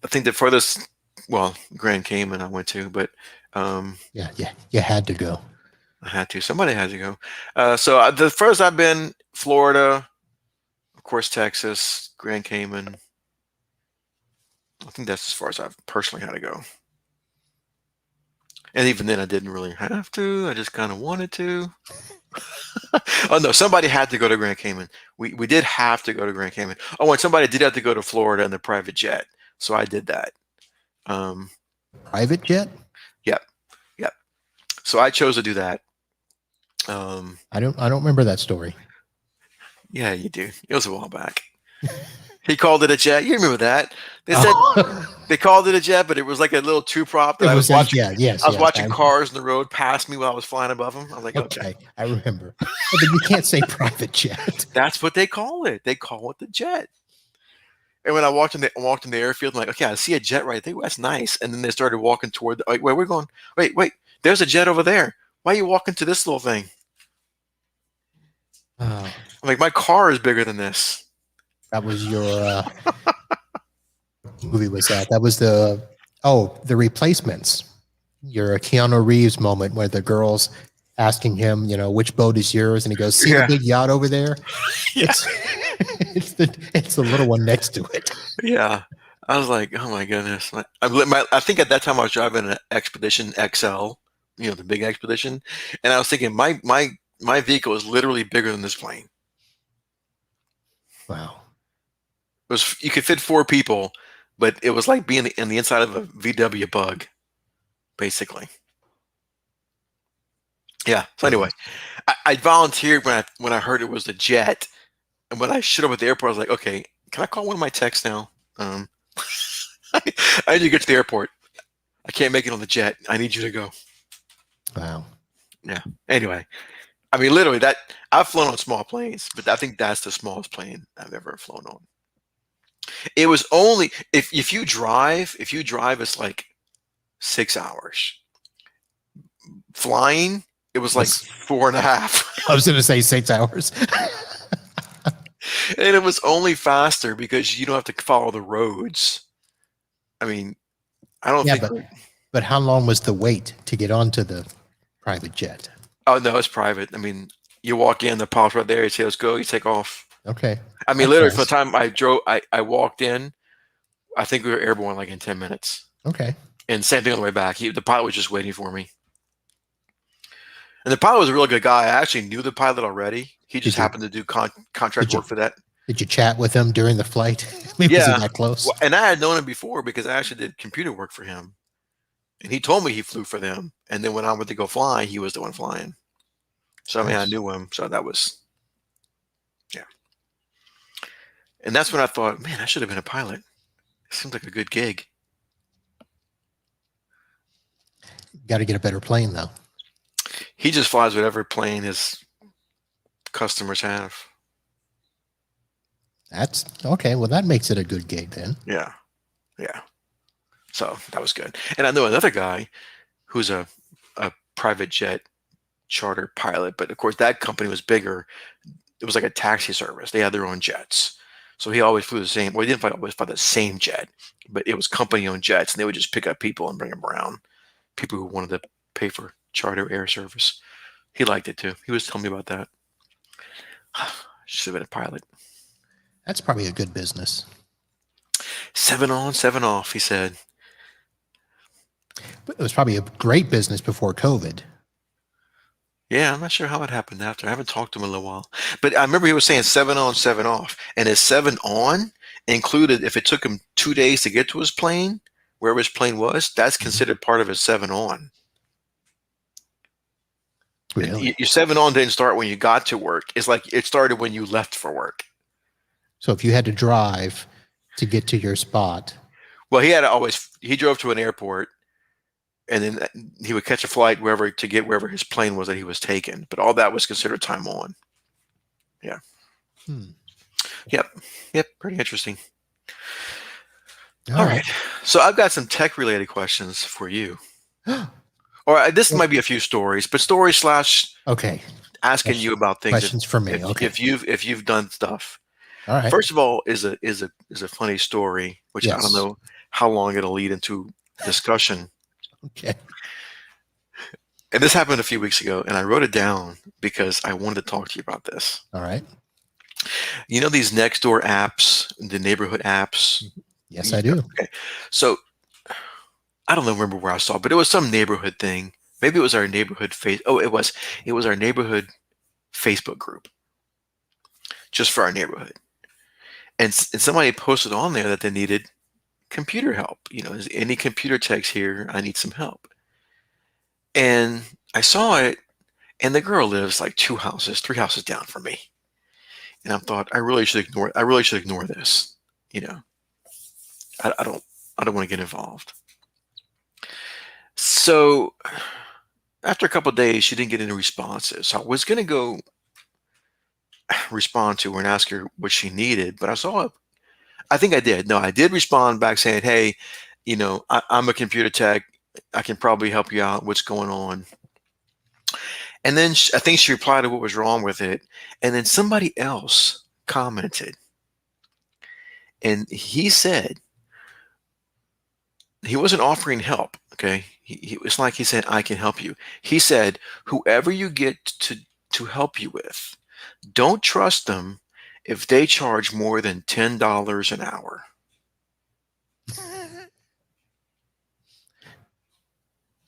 I think the furthest, well, Grand Cayman I went to, but
Yeah, yeah, you had to go.
I had to. Somebody had to go. The furthest I've been, Florida, of course, Texas, Grand Cayman. I think that's as far as I've personally had to go. And even then, I didn't really have to. I just kind of wanted to. Oh no, somebody had to go to Grand Cayman. We did have to go to Grand Cayman. Oh, and somebody did have to go to Florida in the private jet, so I did that.
Private jet?
Yep, yep. So I chose to do that.
I don't remember that story.
Yeah, you do. It was a while back. He called it a jet. You remember that? They said they called it a jet, but it was like a little two prop that I was watching.
Yeah, yes.
I was watching cars in the road pass me while I was flying above them. I was like, okay.
I remember. But you can't say private jet.
That's what they call it. They call it the jet. And when I walked in the airfield, I'm like, okay, I see a jet right there. That's nice. And then they started walking toward wait, we're going. Wait, there's a jet over there. Why are you walking to this little thing? I'm like, my car is bigger than this.
That was your movie was that? That was the Replacements. Your Keanu Reeves moment where the girl's asking him, which boat is yours, and he goes, "See the big yacht over there?
Yeah.
It's the little one next to it."
Yeah, I was like, oh my goodness. I think at that time I was driving an Expedition XL, the big Expedition, and I was thinking my vehicle is literally bigger than this plane.
Wow.
You could fit 4 people, but it was like being in the inside of a VW Bug, basically. Yeah. So anyway, I volunteered when I heard it was a jet, and when I showed up at the airport, I was like, okay, can I call one of my techs now? I need to get to the airport. I can't make it on the jet. I need you to go.
Wow.
Yeah. Anyway, I mean, literally I've flown on small planes, but I think that's the smallest plane I've ever flown on. It was only if you drive, it's like 6 hours. Flying, it was like 4.5.
I was going to say 6 hours.
And it was only faster because you don't have to follow the roads. I mean, I don't think.
But how long was the wait to get onto the private jet?
Oh no, it's private. I mean, you walk in, the pilot's right there. You say, "Let's go." You take off.
Okay.
I mean, literally, from the time I drove, I walked in. I think we were airborne like in 10 minutes.
Okay.
And same thing on the way back. The pilot was just waiting for me. And the pilot was a really good guy. I actually knew the pilot already. He just happened to do contract work for that.
Did you chat with him during the flight? Maybe was he that close?
Well, and I had known him before because I actually did computer work for him. And he told me he flew for them. And then when I went to go fly, he was the one flying. So, I mean, I knew him. So that was, yeah. And that's when I thought, man, I should have been a pilot. It seems like a good gig.
Got to get a better plane, though.
He just flies whatever plane his customers have.
That's okay. Well, that makes it a good gig then.
Yeah. Yeah. So that was good. And I know another guy who's a private jet charter pilot, but of course that company was bigger. It was like a taxi service. They had their own jets. So he always flew the same. Well, he didn't always fly the same jet, but it was company-owned jets, and they would just pick up people and bring them around. People who wanted to pay for charter air service. He liked it too. He was telling me about that. Should have been a pilot.
That's probably a good business.
7 on, 7 off, he said.
But it was probably a great business before COVID.
Yeah, I'm not sure how it happened after. I haven't talked to him in a little while. But I remember he was saying 7 on, 7 off. And his 7 on included, if it took him 2 days to get to his plane, wherever his plane was, that's considered part of his 7 on.
Really?
Your 7 on didn't start when you got to work. It's like it started when you left for work.
So if you had to drive to get to your spot.
Well, he drove to an airport, and then he would catch a flight to get wherever his plane was that he was taking. But all that was considered time on. Yeah. Yep. Pretty interesting.
All
All
right.
right. So I've got some tech related questions for you. Or this
Well,
might be a few stories, but stories slash
okay.
asking you
Question-
about things
Questions for me. Okay.
if you've done stuff.
All right.
First of all, is a funny story, which I don't
Yes.
know how long it'll lead into discussion.
Okay.
And this happened a few weeks ago, and I wrote it down because I wanted to talk to you about this.
All right.
You know these next door apps, the neighborhood apps.
Yes, I do.
Okay, so I don't remember where I saw, it, but it was some neighborhood thing. Maybe it was our neighborhood face. Oh, it was our neighborhood Facebook group just for our neighborhood. And somebody posted on there that they needed computer help. Is any computer techs here? I need some help. And I saw it, and the girl lives like 2 houses, 3 houses down from me. And I thought I really should ignore. I really should ignore this. You know, I don't. I don't want to get involved. So after a couple of days, she didn't get any responses. So I was gonna go respond to her and ask her what she needed, but I saw it. I think I did. No, I did respond back saying, "Hey, I'm a computer tech. I can probably help you out. What's going on?" And then I think she replied to what was wrong with it. And then somebody else commented, and he said he wasn't offering help. Okay, it's like he said, "I can help you." He said, "Whoever you get to help you with, don't trust them if they charge more than $10 an hour."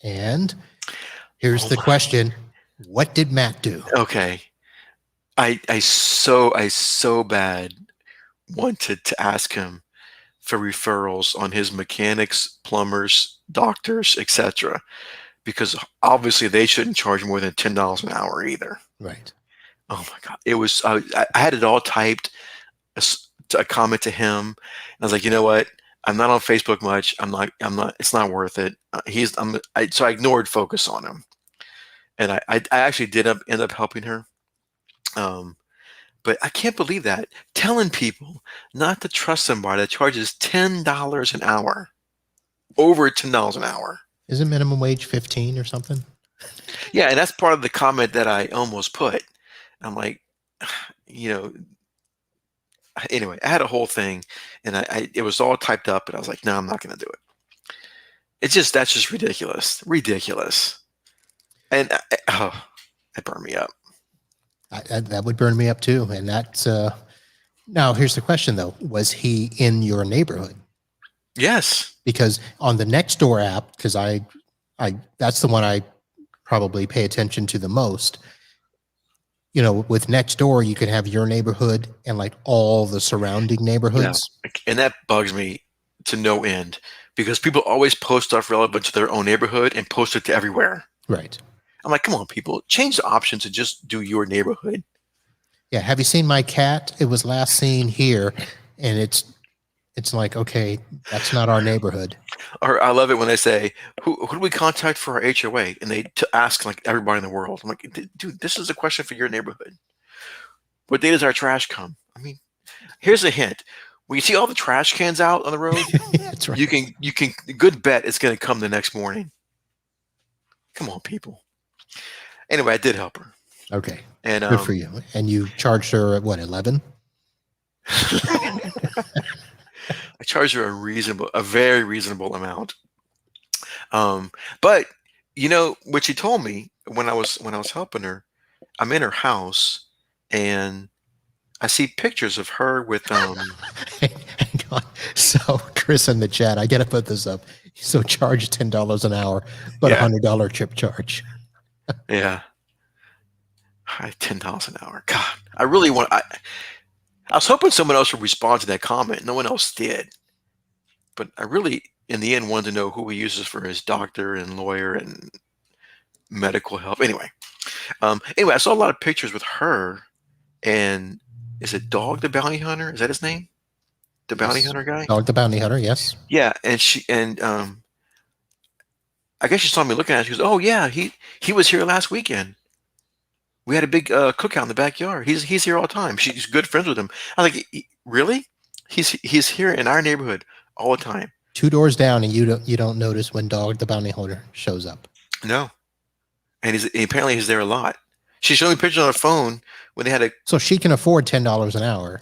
And here's
Oh
the
my.
question. What did Matt do?
Okay. I so bad wanted to ask him for referrals on his mechanics, plumbers, doctors, etc. Because obviously they shouldn't charge more than $10 an hour either.
Right.
Oh my God. It was, I had it all typed, a comment to him. And I was like, you know what? I'm not on Facebook much. It's not worth it. So I ignored focus on him. And I actually did end up helping her. Um, but I can't believe that. Telling people not to trust somebody that charges $10 an hour, over $10 an hour.
Isn't minimum wage 15 or something?
Yeah, and that's part of the comment that I almost put. I'm like, you know, anyway, I had a whole thing, and it was all typed up, and I was like, no, I'm not going to do it. That's just ridiculous, ridiculous, and oh, that burned me up.
That would burn me up too. And that's now here's the question though. Was he in your neighborhood?
Yes.
Because on the Nextdoor app, because I that's the one I probably pay attention to the most. With Nextdoor, you can have your neighborhood and like all the surrounding neighborhoods.
Yeah. And that bugs me to no end because people always post stuff relevant to their own neighborhood and post it to everywhere.
Right.
I'm like, come on, people, change the option to just do your neighborhood.
Yeah. Have you seen my cat? It was last seen here, and it's like, okay, that's not our neighborhood.
Or I love it when they say, who do we contact for our HOA? And they ask like everybody in the world. I'm like, dude, this is a question for your neighborhood. What day does our trash come? I mean, here's a hint. When you see all the trash cans out on the road,
That's right.
you can good bet it's going to come the next morning. Come on, people. Anyway, I did help her.
Okay.
And
Good for you. And you charged her at what, 11?
I charged her a very reasonable amount. But what she told me when I was helping her, I'm in her house and I see pictures of her with
Hang on. So Chris in the chat, I gotta put this up. So charge $10 an hour, but
Yeah.
$100 trip charge.
Yeah. $10 an hour. God, I really I was hoping someone else would respond to that comment. No one else did. But I really, in the end, wanted to know who he uses for his doctor and lawyer and medical help. Anyway, I saw a lot of pictures with her and is it Dog the Bounty Hunter? Is that his name? The Bounty Hunter guy?
Dog the Bounty Hunter, yes.
Yeah, and I guess she saw me looking at it. She goes, "Oh yeah, he was here last weekend. We had a big cookout in the backyard. He's here all the time. She's good friends with him." I was like, "Really? He's here in our neighborhood all the time.
2 doors down, and you don't notice when Dog the Bounty Hunter shows up.
No, and apparently he's there a lot. She showed me pictures on her phone when they had a.
So she can afford $10 an hour.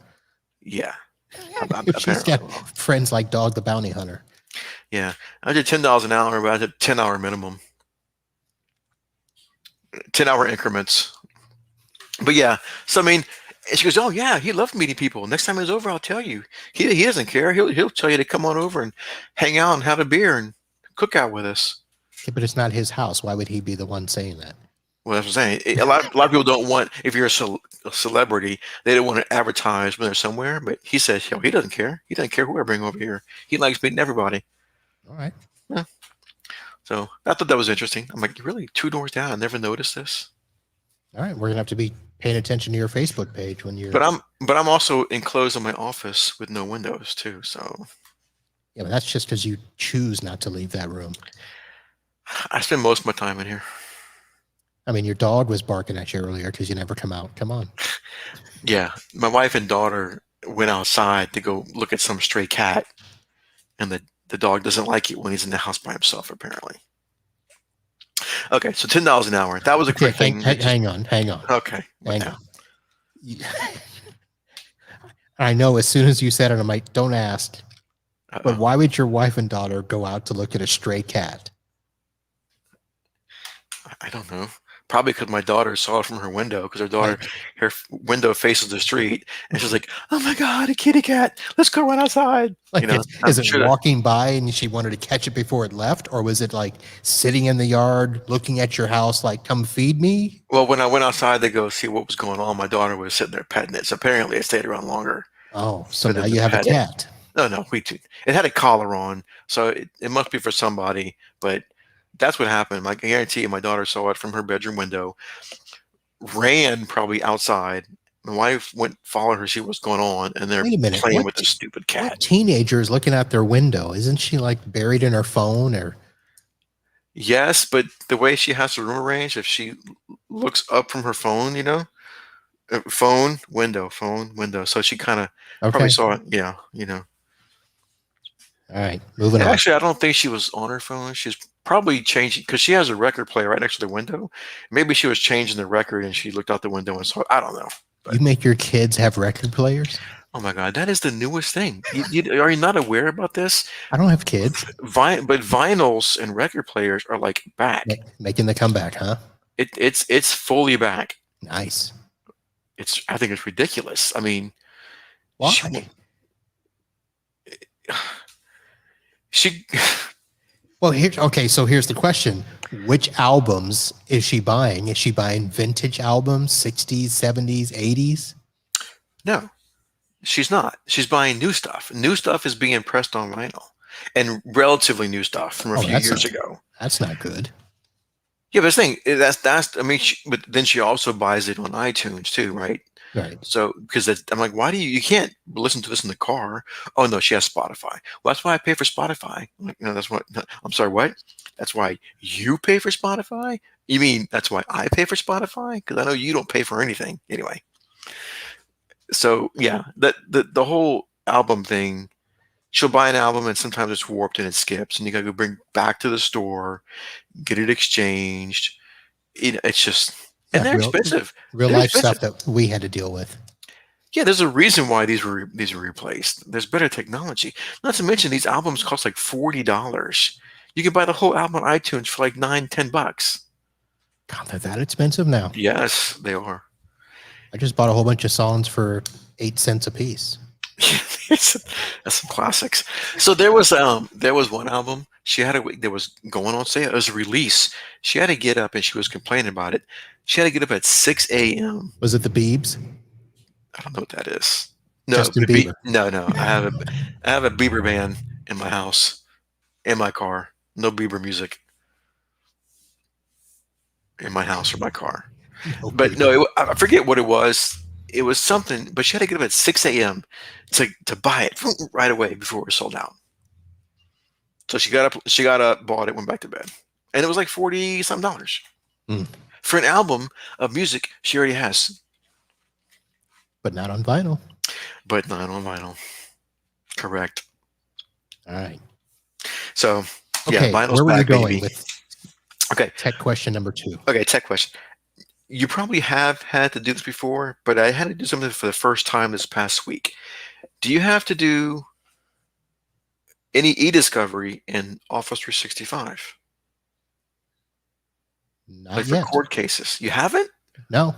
Yeah,
If she's
apparently.
got friends like Dog the Bounty Hunter.
Yeah, I did $10 an hour, but I did 10-hour minimum, 10-hour increments. But yeah, so I mean, and she goes, "Oh yeah, he loved meeting people. Next time he's over, I'll tell you. He doesn't care. He'll tell you to come on over and hang out and have a beer and cook out with us."
Yeah, but it's not his house. Why would he be the one saying that?
Well, that's what I'm saying. A lot of people don't want, if you're a celebrity, they don't want to advertise when they're somewhere. But he says, "Yo, he doesn't care. He doesn't care who I bring over here. He likes meeting everybody."
All right.
Yeah. So I thought that was interesting. I'm like, really, 2 doors down? I never noticed this.
All right. We're going to have to be paying attention to your Facebook page when you're.
But I'm also enclosed in my office with no windows too. So
Yeah, but that's just because you choose not to leave that room.
I spend most of my time in here.
I mean, your dog was barking at you earlier because you never come out. Come on.
Yeah, my wife and daughter went outside to go look at some stray cat, and the dog doesn't like it when he's in the house by himself, apparently. Okay, so $10 an hour. That was a quick thing.
Hang on.
Okay,
Hang on. I know as soon as you said it, I'm like, don't ask. But why would your wife and daughter go out to look at a stray cat?
I don't know. Probably because my daughter saw it from her window, because her window faces the street, and she's like, "Oh my God, a kitty cat! Let's go run outside!"
Like,
You know,
is it walking by and she wanted to catch it before it left, or was it like sitting in the yard looking at your house, like, "Come feed me"?
Well, when I went outside to go see what was going on, my daughter was sitting there petting it. So apparently, it stayed around longer.
Oh, so now you have a cat.
No, it had a collar on, so it must be for somebody. But that's what happened. I guarantee you, my daughter saw it from her bedroom window, ran probably outside. My wife went, followed her, see what's going on, and they're
Wait a minute.
playing with this stupid cat.
What teenager is looking out their window? Isn't she like buried in her phone or?
Yes, but the way she has her room arranged, if she looks up from her phone, phone window. So she kind of probably saw it. Yeah,
All right, moving on.
Actually, I don't think she was on her phone. She's probably changing, because she has a record player right next to the window. Maybe she was changing the record and she looked out the window and saw it. I don't know. But,
you make your kids have record players?
Oh my God, that is the newest thing. Are you not aware about this?
I don't have kids.
But vinyls and record players are like back.
Making the comeback, huh?
It's fully back.
Nice.
I think it's ridiculous. I mean,
why?
She
Well, so here's the question. Which albums is she buying? Is she buying vintage albums, 60s, 70s, 80s?
No, she's not. She's buying new stuff. New stuff is being pressed on vinyl, and relatively new stuff from a few years ago.
That's not good.
Yeah, but the thing that's I mean, but then she also buys it on iTunes too, right?
Right.
So because I'm like, why do you can't listen to this in the car? Oh no, she has Spotify. Well, that's why I pay for Spotify. I'm like, no, that's what. I'm sorry, what? That's why you pay for Spotify? You mean that's why I pay for Spotify? Because I know you don't pay for anything anyway. So yeah, the whole album thing. She'll buy an album and sometimes it's warped and it skips, and you gotta go bring back to the store, get it exchanged. It's just. And they're expensive.
Real life stuff that we had to deal with.
Yeah, there's a reason why these were replaced. There's better technology. Not to mention these albums cost like $40. You can buy the whole album on iTunes for like $9-10.
God, they're that expensive now.
Yes, they are.
I just bought a whole bunch of songs for 8 cents a piece.
That's some classics. So there was one album that was going on sale. It was a release. She had to get up, and she was complaining about it. She had to get up at 6 a.m.
Was it the Biebs?
I don't know what that is. No,
Justin Bieber.
No. I have a Bieber band in my house, in my car. No Bieber music in my house or my car. But no, I forget what it was. It was something, but she had to get up at 6 a.m. to buy it right away before it was sold out. So she got up, bought it, went back to bed, and it was like $40-something for an album of music she already has,
but not on vinyl.
Correct.
All right.
So yeah,
Okay.
vinyl's
Where were you
back,
going
baby.
with
Okay.
tech question number 2?
Okay. Tech question. You probably have had to do this before, but I had to do something for the first time this past week. Do you have to do any e-discovery in Office 365?
Not
Like for
yet.
court cases? You haven't?
No,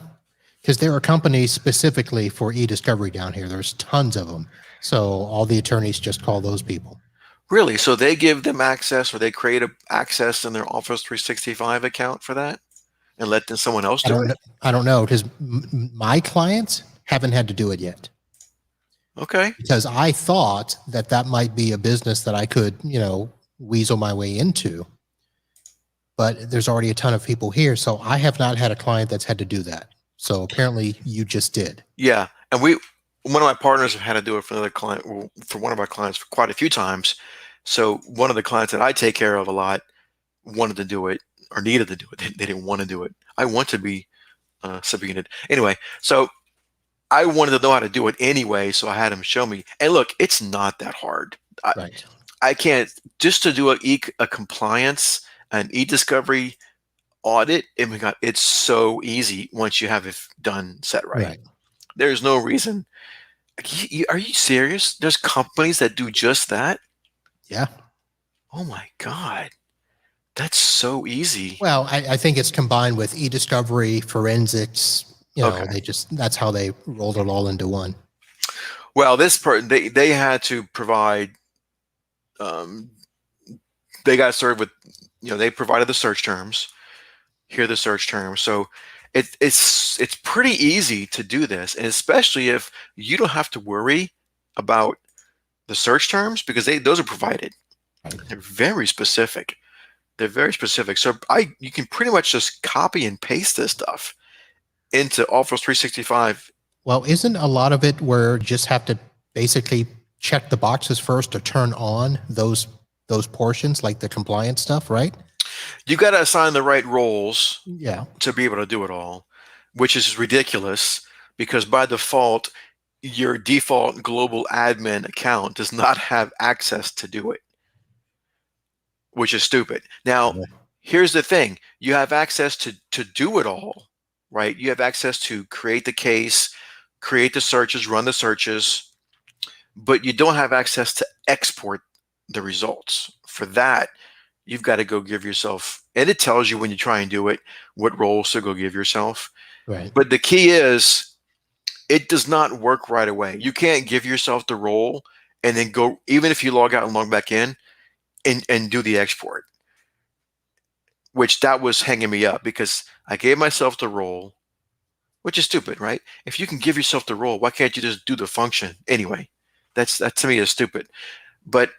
because there are companies specifically for e-discovery down here. There's tons of them. So all the attorneys just call those people.
Really? So they give them access or they create a access in their Office 365 account for that and let then someone else
I
do
don't
it?
know. I don't know because my clients haven't had to do it yet
Okay.
because I thought that that might be a business that I could, weasel my way into. But there's already a ton of people here. So I have not had a client that's had to do that. So apparently you just did.
Yeah. And one of my partners have had to do it for another client, well, for one of our clients for quite a few times. So one of the clients that I take care of a lot wanted to do it or needed to do it. They didn't want to do it. I want to be subpoenaed. Anyway, so I wanted to know how to do it anyway. So I had him show me. And look, it's not that hard.
Right.
I can't just to do a compliance, an e-discovery audit. Oh my God, it's so easy once you have it done, set right.
Right.
There's no reason. Are you serious? There's companies that do just that.
Yeah.
Oh my God, that's so easy.
Well, I think it's combined with e-discovery, forensics.
Okay.
That's how they rolled it all into one.
Well, they had to provide. Um, they got served with, they provided the search terms. Here are the search terms. So it's pretty easy to do this, and especially if you don't have to worry about the search terms because those are provided.
Right.
They're very specific. They're very specific. So you can pretty much just copy and paste this stuff into Office 365.
Well, isn't a lot of it where you just have to basically check the boxes first to turn on those portions, like the compliance stuff, right?
You got to assign the right roles
Yeah.
to be able to do it all, which is ridiculous because by default, your default global admin account does not have access to do it, which is stupid. Now,
Yeah.
here's the thing. You have access to do it all, right? You have access to create the case, create the searches, run the searches, but you don't have access to export the results. For that, you've got to go give yourself, and it tells you when you try and do it, what roles to go give yourself.
Right.
But the key is it does not work right away. You can't give yourself the role and then go, even if you log out and log back in and do the export, which that was hanging me up because I gave myself the role, which is stupid, right? If you can give yourself the role, why can't you just do the function anyway? That to me is stupid. But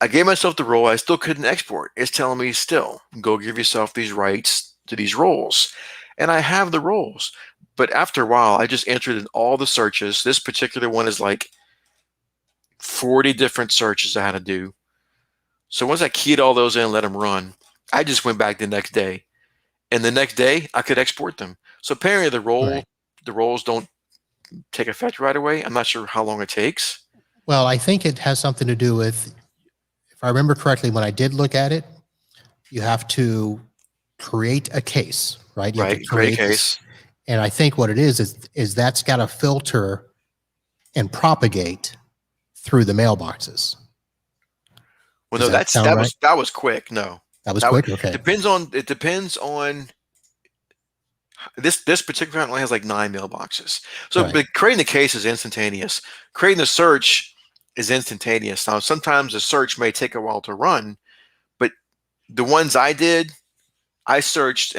I gave myself the role. I still couldn't export. It's telling me still, go give yourself these rights to these roles. And I have the roles. But after a while, I just entered in all the searches. This particular one is like 40 different searches I had to do. So once I keyed all those in and let them run, I just went back the next day. And the next day, I could export them. So apparently
Right.
the roles don't take effect right away. I'm not sure how long it takes.
Well, I think it has something to do with, if I remember correctly, when I did look at it, you have to create a case, right? You have
Right?
to
Create a
create this.
case.
And I think what it is that's got to filter and propagate through the mailboxes.
Well,
Does
no,
that sound right?
that was quick. No,
That was quick. Okay.
it depends on this particular account only has like 9 mailboxes. So
Right.
but creating the case is instantaneous. Creating the search is instantaneous. Now sometimes the search may take a while to run, but the ones I did, I searched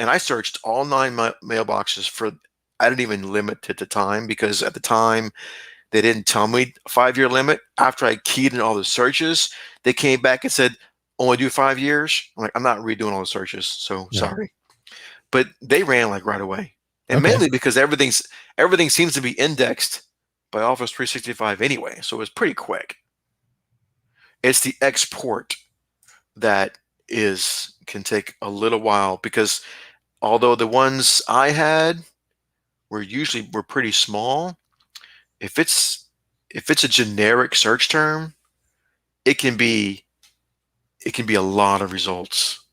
all 9 mailboxes for. I didn't even limit it to time because at the time they didn't tell me a 5-year limit. After I keyed in all the searches, they came back and said, only do 5 years. I'm like, I'm not redoing all the searches, so
Right.
sorry. But they ran like right away. And
Okay.
mainly because everything seems to be indexed by Office 365 anyway. So it was pretty quick. It's the export that can take a little while because although the ones I had were pretty small, if it's a generic search term, it can be a lot of results.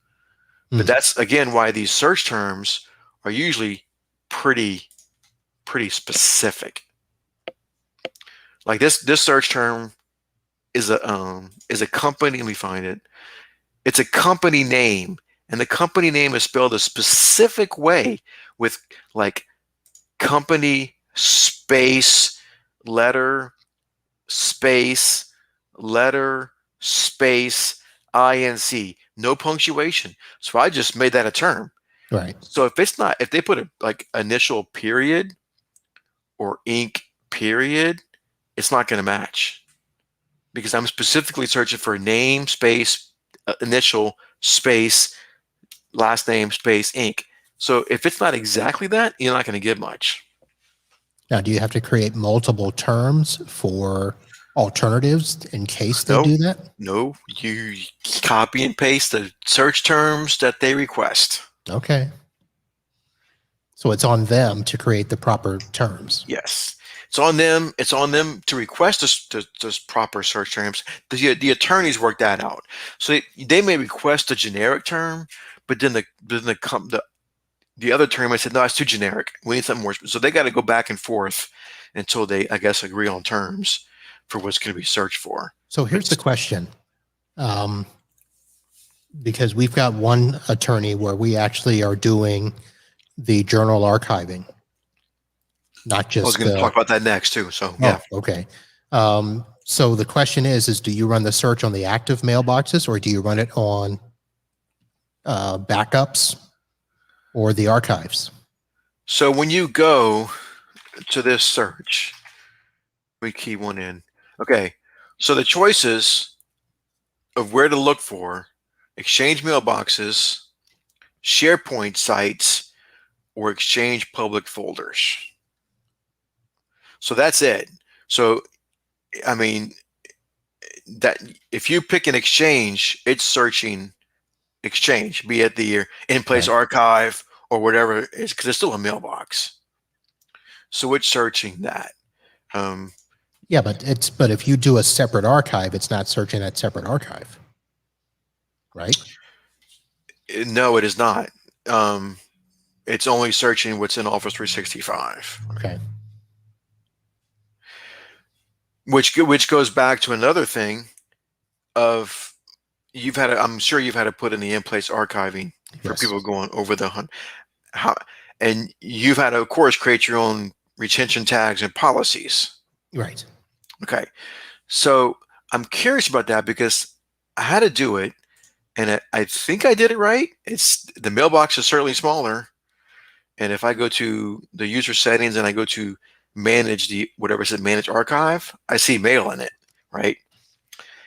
But
Hmm.
that's again why these search terms are usually pretty specific. Like this search term is a company. Let me find it. It's a company name, and the company name is spelled a specific way with like company space letter space letter space inc, no punctuation. So I just made that a term.
Right.
So if they put a like initial period or ink period, it's not going to match because I'm specifically searching for name space initial space last name space ink. So if it's not exactly that, you're not going to get much.
Now, do you have to create multiple terms for alternatives in case they
No,
do that?
no, you copy and paste the search terms that they request.
Okay. So it's on them to create the proper terms.
Yes. It's on them. It's on them to request this proper search terms. The attorneys work that out. So they may request a generic term, but then the other term I said, no, it's too generic. We need something more. So they got to go back and forth until they, I guess, agree on terms for what's going to be searched for.
So here's the question. Because we've got one attorney where we actually are doing the journal archiving, not
I was
just
going to
the,
talk about that next too. So
oh,
yeah.
okay. So the question is do you run the search on the active mailboxes or do you run it on backups or the archives?
So when you go to this search, we key one in. Okay. So the choices of where to look for Exchange mailboxes, SharePoint sites, or Exchange public folders. So that's it. So, I mean, that if you pick an Exchange, it's searching Exchange, be it the in-place
Right.
archive or whatever it is, because it's still a mailbox. So it's searching that. Um,
Yeah, but if you do a separate archive, it's not searching that separate archive, right?
no, it is not. It's only searching what's in Office 365.
Okay.
Which goes back to another thing of I'm sure you've had to put in the in-place archiving for
Yes.
people going over the how, and you've had to, of course, create your own retention tags and policies.
Right.
Okay, so I'm curious about that because I had to do it, and I think I did it right. It's the mailbox is certainly smaller, and if I go to the user settings and I go to manage the whatever it said manage archive, I see mail in it, right?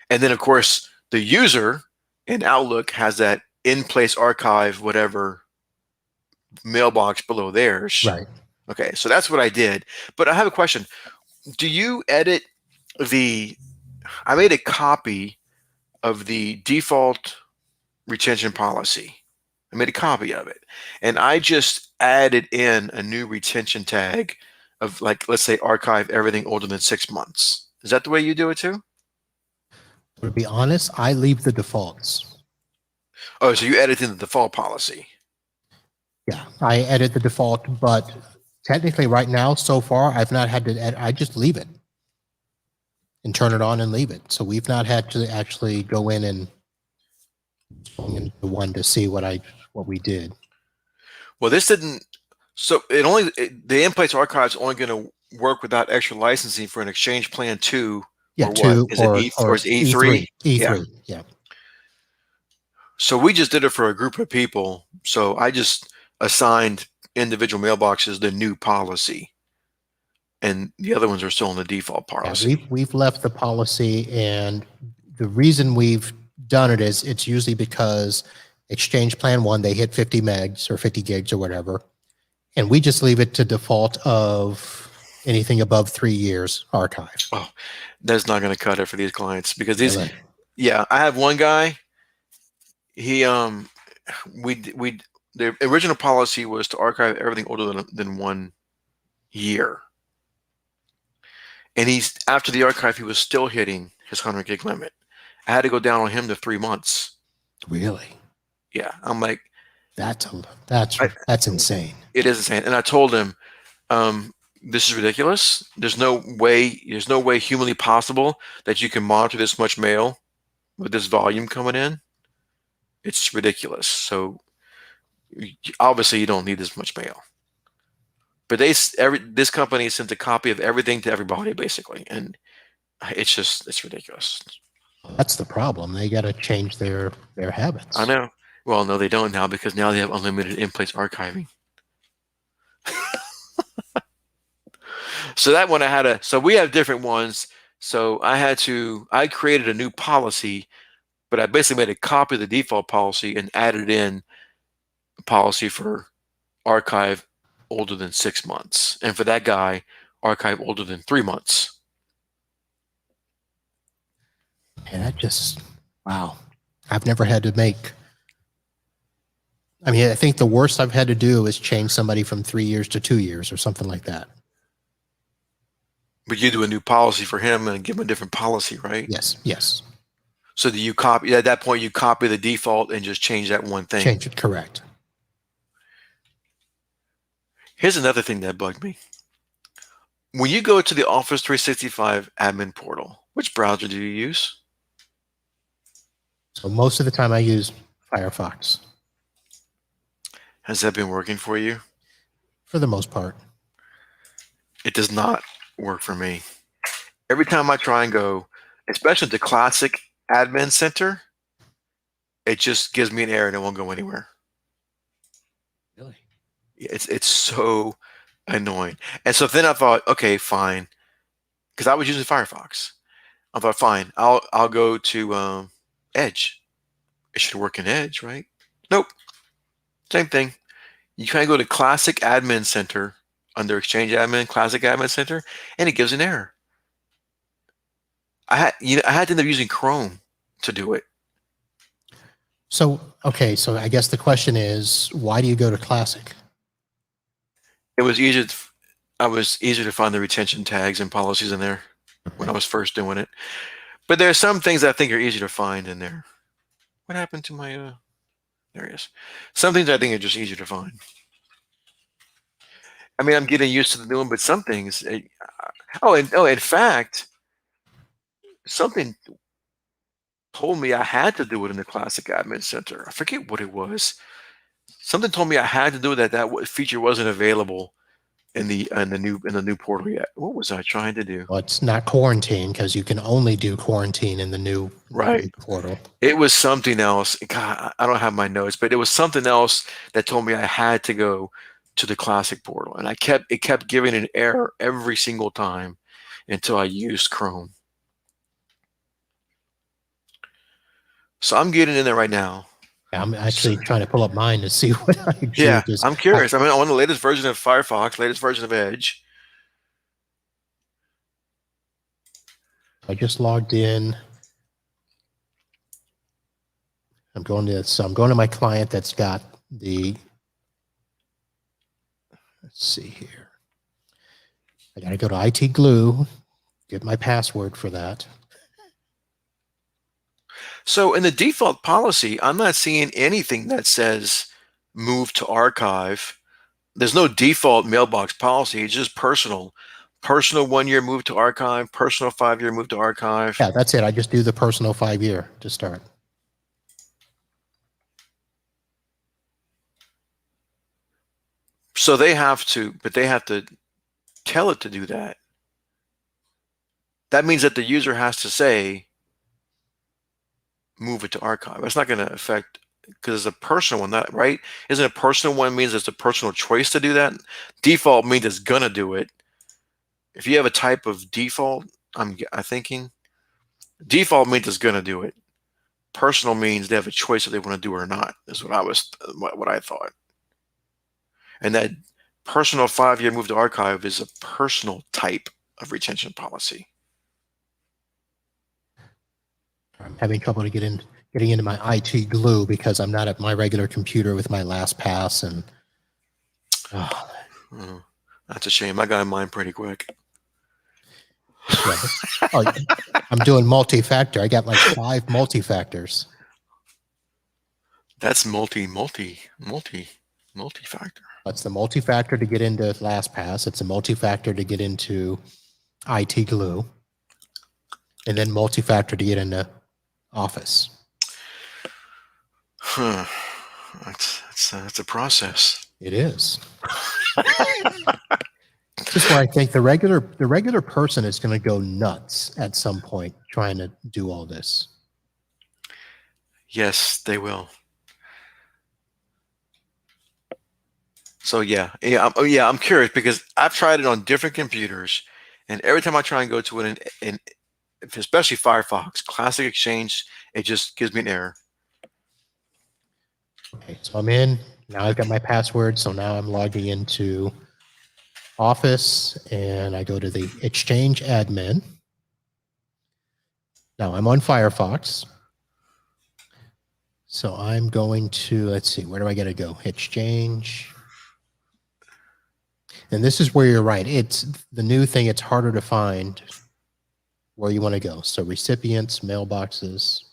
And then of course the user in Outlook has that in-place archive whatever mailbox below theirs.
Right.
Okay, so that's what I did. But I have a question. Do you edit the I made a copy of the default retention policy. I made a copy of it. And I just added in a new retention tag of like, let's say archive everything older than 6 months. Is that the way you do it too?
To be honest, I leave the defaults.
Oh, so you edit in the default policy.
Yeah, I edit the default, but technically right now, so far, I've not had to edit. I just leave it and turn it on and leave it. So we've not had to actually go in and into one to see what we did.
Well, this didn't. So the in-place archive is only going to work without extra licensing for an Exchange Plan 2
Yeah,
or what?
two
Is it E or is it E3? Yeah.
E3. Yeah.
So we just did it for a group of people. So I just assigned individual mailboxes the new policy, and the other ones are still in the default
Yeah,
policy.
we've left the policy, and the reason we've done it is it's usually because Exchange Plan 1, they hit 50 megs or 50 gigs or whatever, and we just leave it to default of anything above 3 years archive.
Oh, that's not going to cut it for these clients because
Really?
yeah, I have one guy. He we the original policy was to archive everything older than 1 year, and he's after the archive he was still hitting his 100 gig limit, I had to go down on him to 3 months.
Really?
Yeah, I'm like,
That's
I,
insane.
it is insane. And I told him, this is ridiculous. There's no way humanly possible that you can monitor this much mail with this volume coming in. It's ridiculous. So obviously you don't need this much mail. But this company sent a copy of everything to everybody basically, and it's ridiculous.
That's the problem. They got to change their habits.
I know. Well, no, they don't now because now they have unlimited in-place archiving. So that one so we have different ones. So I created a new policy, but I basically made a copy of the default policy and added in a policy for archive older than 6 months. And for that guy, archive older than 3 months.
And that just, wow. I've never had to make, I mean, I think the worst I've had to do is change somebody from 3 years to 2 years or something like that.
But you do a new policy for him and give him a different policy, right?
Yes, yes.
So do you copy, at that point, you copy the default and just change that one thing?
Change it, correct.
Here's another thing that bugged me. When you go to the Office 365 admin portal, which browser do you use?
So most of the time I use Firefox.
Has that been working for you?
For the most part.
It does not work for me. Every time I try and go, especially the classic admin center, it just gives me an error and it won't go anywhere.
Really?
It's so annoying. And so then I thought, okay, fine, because I was using Firefox. I thought, fine, I'll go to Edge. It should work in Edge, right? Nope. Same thing. You try to go to Classic Admin Center under Exchange Admin, Classic Admin Center, and it gives an error. I had to end up using Chrome to do it.
So, okay, so I guess the question is, why do you go to Classic?
It was easier. I was easier to find the retention tags and policies in there when I was first doing it. But there are some things I think are easier to find in there. What happened to my? There it is. Some things I think are just easier to find. I mean, I'm getting used to the new one, but some things. In fact, something told me I had to do it in the Classic Admin Center. I forget what it was. Something told me I had to do it, that feature wasn't available in the new portal yet. What was I trying to do?
Well, it's not quarantine because you can only do quarantine in the new portal.
It was something else. God, I don't have my notes, but it was something else that told me I had to go to the Classic portal, and it kept giving an error every single time until I used Chrome. So I'm getting in there right now.
I'm actually trying to pull up mine to see what I do.
Yeah, I'm curious. I mean, on the latest version of Firefox, latest version of Edge.
I just logged in. I'm going to my client that's got the, let's see here. I got to go to IT Glue, get my password for that.
So in the default policy, I'm not seeing anything that says move to archive. There's no default mailbox policy. It's just personal 1 year move to archive, personal 5 year move to archive.
Yeah, that's it. I just do the personal 5 year to start.
So they have to tell it to do that. That means that the user has to say, move it to archive. That's not going to affect, because it's a personal one, right? Isn't a personal one means it's a personal choice to do that? Default means it's going to do it. If you have a type of default, I'm thinking, default means it's going to do it. Personal means they have a choice if they want to do it or not, is what I thought. And that personal 5 year move to archive is a personal type of retention policy.
I'm having trouble getting into my IT Glue because I'm not at my regular computer with my LastPass, and
that's a shame. I got mine pretty quick.
Yeah. Oh, I'm doing multi-factor. I got like 5 multi-factors.
That's multi-factor.
It's the multi-factor to get into LastPass. It's a multi-factor to get into IT Glue, and then multi-factor to get into Office.
Huh. That's a process.
It is. This is where I think the regular person is going to go nuts at some point trying to do all this.
Yes, they will. So I'm curious because I've tried it on different computers, and every time I try and go to it, and especially Firefox Classic Exchange, it just gives me an error.
Okay, so I'm in. Now I've got my password. So now I'm logging into Office, and I go to the Exchange admin. Now I'm on Firefox. So I'm going to, let's see, where do I got to go? Exchange. And this is where you're right. It's the new thing. It's harder to find where you want to go. So recipients, mailboxes.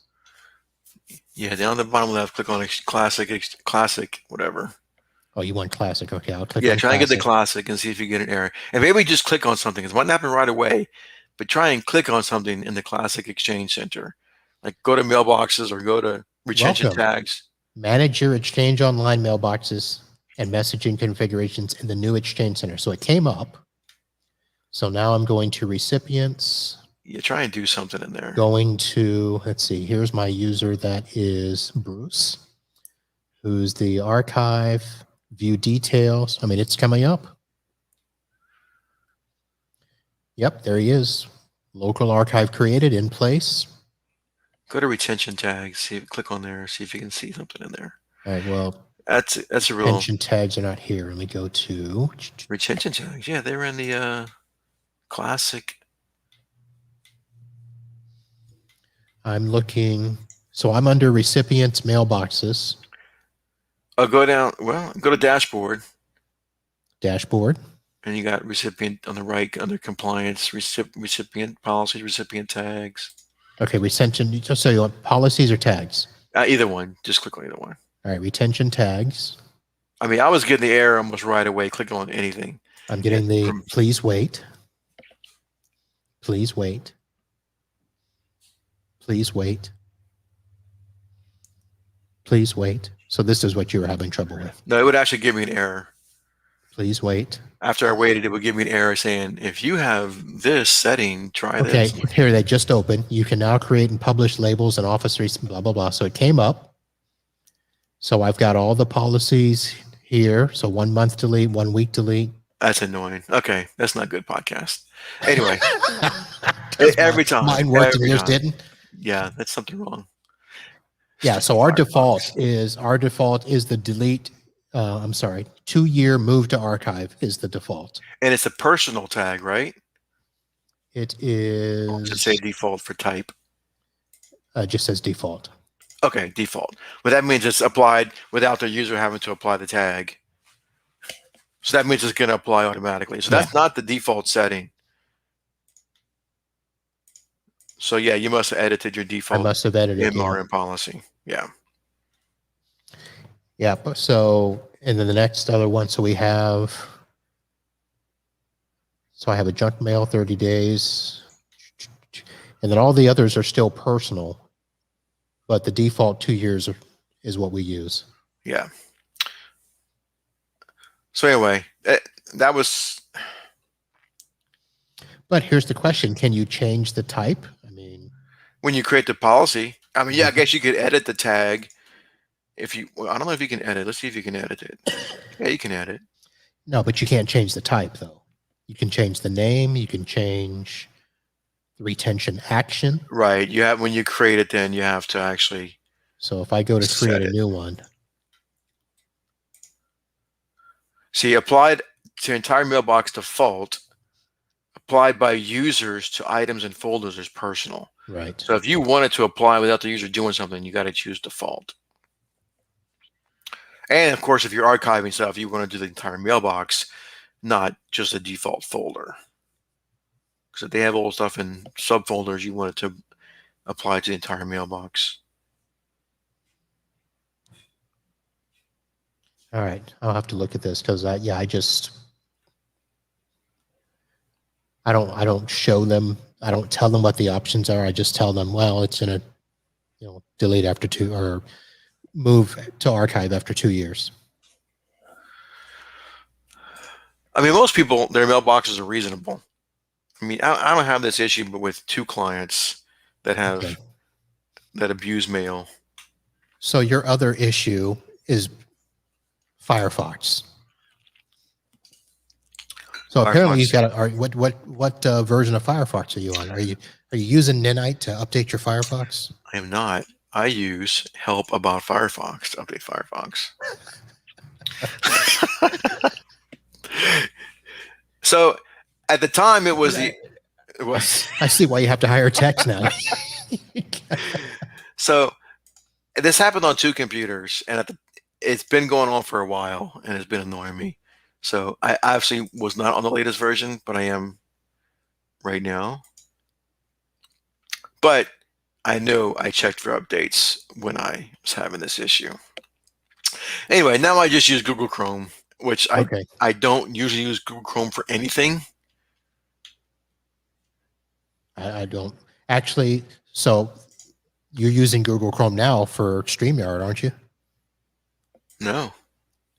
Yeah, down the bottom left, click on classic, whatever.
Oh, you want classic? Okay, I'll click.
Yeah,
on
try and get the
classic.
classic and see if you get an error. And maybe just click on something. It might not happen right away, but try and click on something in the Classic Exchange Center. Like go to mailboxes or go to retention
Welcome.
tags.
Manage your Exchange Online mailboxes and messaging configurations in the new Exchange Center. So it came up. So now I'm going to recipients.
Yeah, try and do something in there.
Going to, let's see, here's my user that is Bruce, who's the archive, view details. I mean, it's coming up. Yep, there he is. Local archive created in place.
Go to retention tags. Click on there. See if you can see something in there.
All right, well,
that's a real
retention tags are not here. Let me go to
retention tags. Yeah, they were in the classic.
I'm looking. So I'm under recipients mailboxes.
Go down. Well, go to dashboard.
Dashboard.
And you got recipient on the right under compliance, recipient policies, recipient tags.
Okay, retention. So you want policies or tags?
Either one. Just click on either one.
All right, retention tags.
I mean, I was getting the error almost right away. Click on anything.
I'm getting the please wait. Please wait. Please wait. Please wait. So this is what you were having trouble with.
No, it would actually give me an error.
Please wait.
After I waited, it would give me an error saying, if you have this setting, try
okay,
this.
Here they just opened. You can now create and publish labels and Office, blah, blah, blah. So it came up. So I've got all the policies here. So 1 month delete, 1 week delete.
That's annoying. Okay, that's not good podcast. Anyway, every time.
Mine worked and yours didn't?
Yeah, that's something wrong.
Yeah, so our default is the delete. 2-year move to archive is the default.
And it's a personal tag, right?
It is.
Or does it say default for type?
Just says default.
Okay, default. But that means it's applied without the user having to apply the tag. So that means it's going to apply automatically. So that's not the default setting. So yeah, you must have edited your default.
I must have edited
MRM policy. Yeah.
Yeah. So, and then the next other one. So we have. So I have a junk mail 30 days, and then all the others are still personal, but the default 2 years is what we use.
Yeah. So anyway, that was. But
here's the question: can you change the type? I mean,
when you create the policy, I mean, yeah, I guess you could edit the tag. If you, well, I don't know if you can edit. Let's see if you can edit it. Yeah, you can edit.
No, but you can't change the type though. You can change the name. You can change the retention action.
Right. You have when you create it, then you have to actually.
So if I go to create a new one.
See, applied to entire mailbox default, applied by users to items and folders is personal.
Right.
So if you wanted to apply without the user doing something, you got to choose default. And of course, if you're archiving stuff, you want to do the entire mailbox, not just a default folder. Because if they have old stuff in subfolders, you want it to apply to the entire mailbox.
All right. I'll have to look at this because I don't show them. I don't tell them what the options are. I just tell them, well, it's going to, delete after 2 or move to archive after 2 years.
I mean, most people, their mailboxes are reasonable. I mean, I don't have this issue, but with 2 clients that have
Okay.
that abuse mail.
So your other issue is Firefox. So apparently you've got what version of Firefox are you on? Are you using Ninite to update your Firefox?
I am not. I use help about Firefox to update Firefox. So at the time it was
I see why you have to hire techs now.
So this happened on 2 computers, and it's been going on for a while, and it's been annoying me. So I obviously was not on the latest version, but I am right now. But I know I checked for updates when I was having this issue. Anyway, now I just use Google Chrome, which I don't usually use Google Chrome for anything.
I don't actually. So you're using Google Chrome now for StreamYard, aren't you?
No.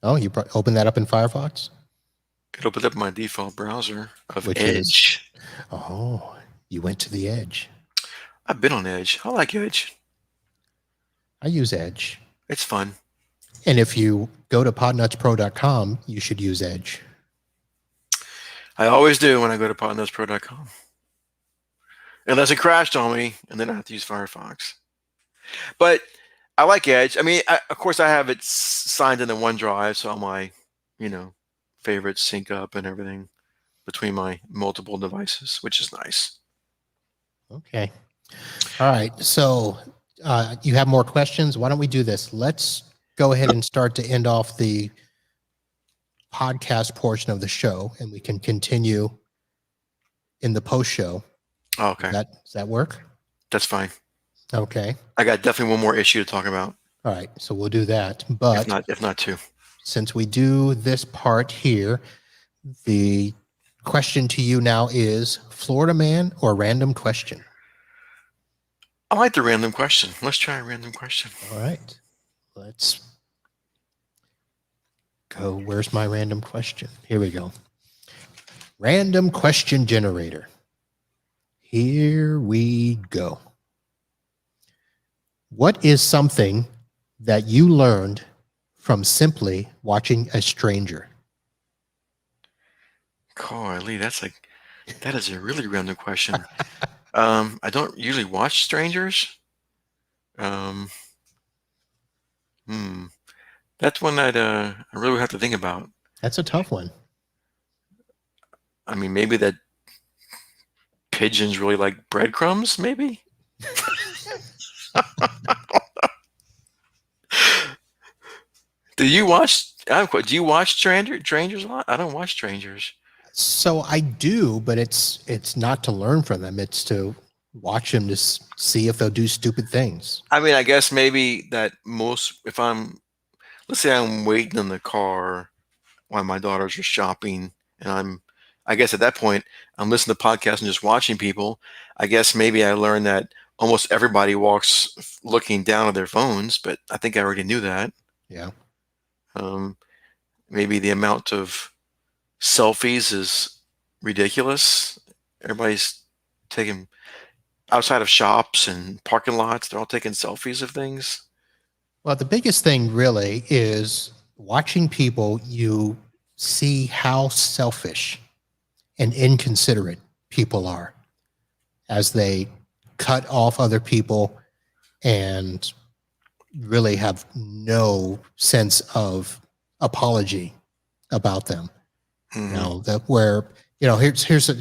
Oh, you open that up in Firefox?
It opened up my default browser of
Which
Edge.
You went to the Edge.
I've been on Edge. I like Edge.
I use Edge.
It's fun.
And if you go to podnutspro.com, you should use Edge.
I always do when I go to podnutspro.com. Unless it crashed on me, and then I have to use Firefox. But I like Edge. I mean, of course, I have it signed into OneDrive, so all my, favorites sync up and everything between my multiple devices, which is nice.
Okay. All right. So you have more questions? Why don't we do this? Let's go ahead and start to end off the podcast portion of the show, and we can continue in the post show.
Oh, okay.
Does that work?
That's fine.
Okay.
I got definitely one more issue to talk about.
All right. So we'll do that. But
if not 2.
Since we do this part here, the question to you now is Florida man or random question?
I like the random question. Let's try a random question.
All right. Let's go. Where's my random question? Here we go. Random question generator. Here we go. What is something that you learned from simply watching a stranger?
Golly, that is a really random question. I don't usually watch strangers. That's one that I really have to think about.
That's a tough one.
I mean, maybe that pigeons really like breadcrumbs, maybe? Do you watch strangers a lot? I don't watch strangers.
So I do, but it's not to learn from them. It's to watch them to see if they'll do stupid things.
I mean, I guess maybe that let's say I'm waiting in the car while my daughters are shopping, and I guess at that point, I'm listening to podcasts and just watching people. I guess maybe I learned that almost everybody walks looking down at their phones, but I think I already knew that.
Yeah.
Maybe the amount of selfies is ridiculous. Everybody's taking, outside of shops and parking lots, they're all taking selfies of things.
Well, the biggest thing really is watching people. You see how selfish and inconsiderate people are as they cut off other people and really have no sense of apology about them.
Mm-hmm.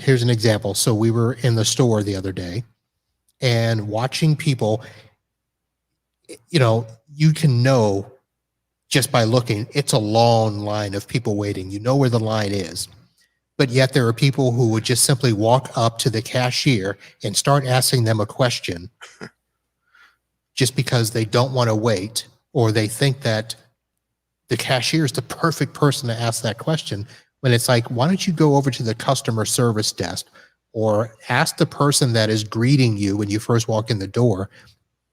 Here's an example. So we were in the store the other day and watching people, you can know just by looking, it's a long line of people waiting. You know where the line is. But yet there are people who would just simply walk up to the cashier and start asking them a question just because they don't want to wait, or they think that the cashier is the perfect person to ask that question, when it's like, why don't you go over to the customer service desk or ask the person that is greeting you when you first walk in the door?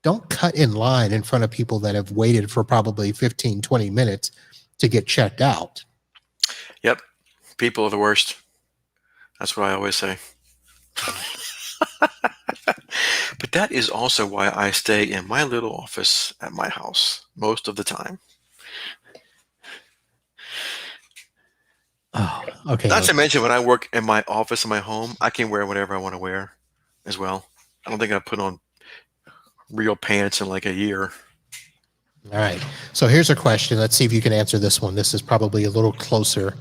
Don't cut in line in front of people that have waited for probably 15, 20 minutes to get checked out.
Yep. People are the worst. That's what I always say. But that is also why I stay in my little office at my house most of the time.
Oh, okay.
Not to mention, when I work in my office in my home, I can wear whatever I want to wear as well. I don't think I put on real pants in like a year.
All right. So here's a question. Let's see if you can answer this one. This is probably a little closer.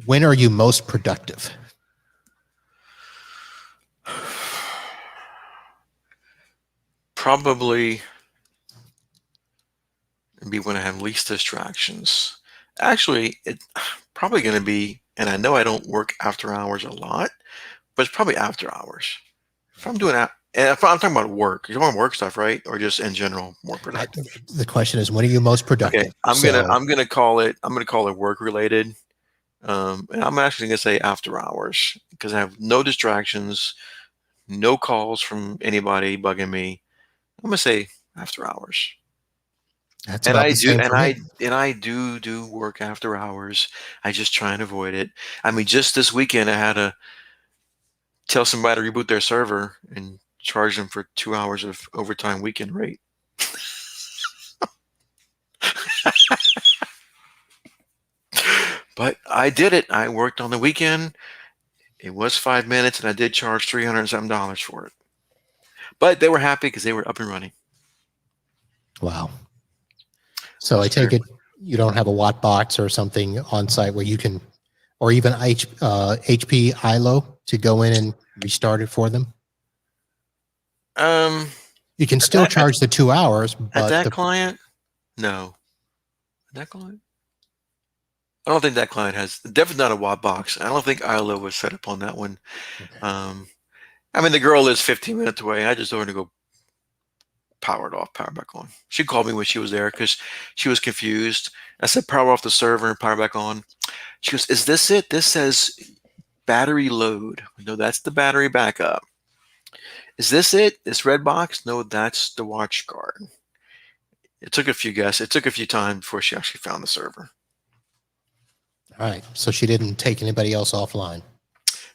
When are you most productive?
Probably be when I have least distractions. Actually, it's probably going to be, and I know I don't work after hours a lot, but it's probably after hours. If I'm doing that, and if I'm talking about work, you're talking about work stuff, right? Or just in general, more productive.
The question is, when are you most productive?
Okay, I'm gonna call it work related, and I'm actually gonna say after hours because I have no distractions, no calls from anybody bugging me. I'm gonna say after hours.
That's
And
about
I
the
do,
same for me.
and I do work after hours. I just try and avoid it. I mean, just this weekend, I had to tell somebody to reboot their server and charge them for 2 hours of overtime weekend rate. But I did it. I worked on the weekend. It was 5 minutes, and I did charge $300 and something for it. But they were happy because they were up and running.
Wow. So I take it you don't have a watt box or something on site where you can, or even HP ILO to go in and restart it for them? You can still charge the 2 hours,
At
but
that client, no. That client? I don't think that client has, definitely not a watt box. I don't think ILO was set up on that one.
okay.
I mean, the girl lives 15 minutes away. I just told her to go power it off, power back on. She called me when she was there because she was confused. I said, power off the server and power back on. She goes, is this it? This says battery load. No, that's the battery backup. Is this it? This red box? No, that's the watch guard. It took a few guesses. It took a few times before she actually found the server.
All right. So she didn't take anybody else offline.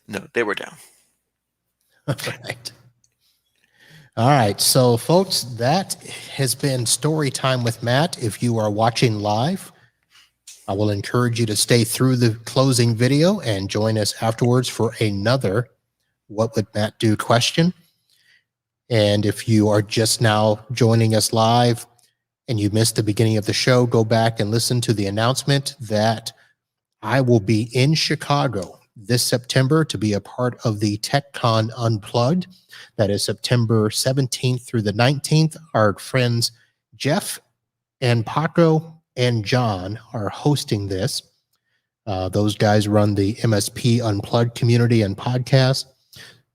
No, they were down.
All right. All right. So, folks, that has been Story Time with Matt. If you are watching live, I will encourage you to stay through the closing video and join us afterwards for another What Would Matt Do question. And if you are just now joining us live and you missed the beginning of the show, go back and listen to the announcement that I will be in Chicago this September to be a part of the TechCon Unplugged. That is September 17th through the 19th. Our friends Jeff and Paco and John are hosting this. Those guys run the MSP Unplugged community and podcast.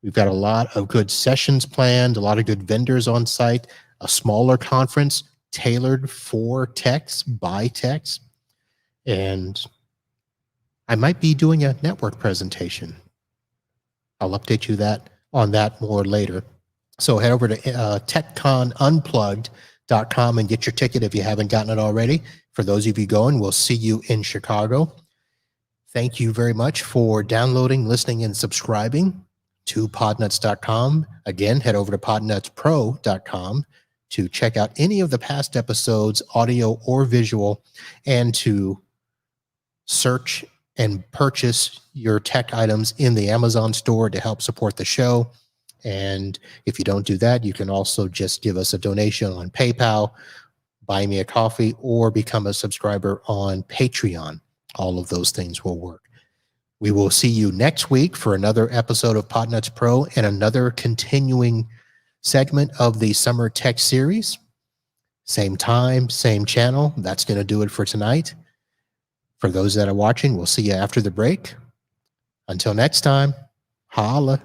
We've got a lot of good sessions planned, a lot of good vendors on site, a smaller conference tailored for techs, by techs. And I might be doing a network presentation. I'll update you on that more later. So head over to techconunplugged.com and get your ticket if you haven't gotten it already. For those of you going, we'll see you in Chicago. Thank you very much for downloading, listening, and subscribing to podnuts.com. Again, head over to podnutspro.com to check out any of the past episodes, audio or visual, and to search and purchase your tech items in the Amazon store to help support the show. And if you don't do that, you can also just give us a donation on PayPal, buy me a coffee, or become a subscriber on Patreon. All of those things will work. We will see you next week for another episode of Podnuts Pro and another continuing segment of the Summer Tech Series. Same time, same channel. That's going to do it for tonight. For those that are watching, we'll see you after the break. Until next time, holla.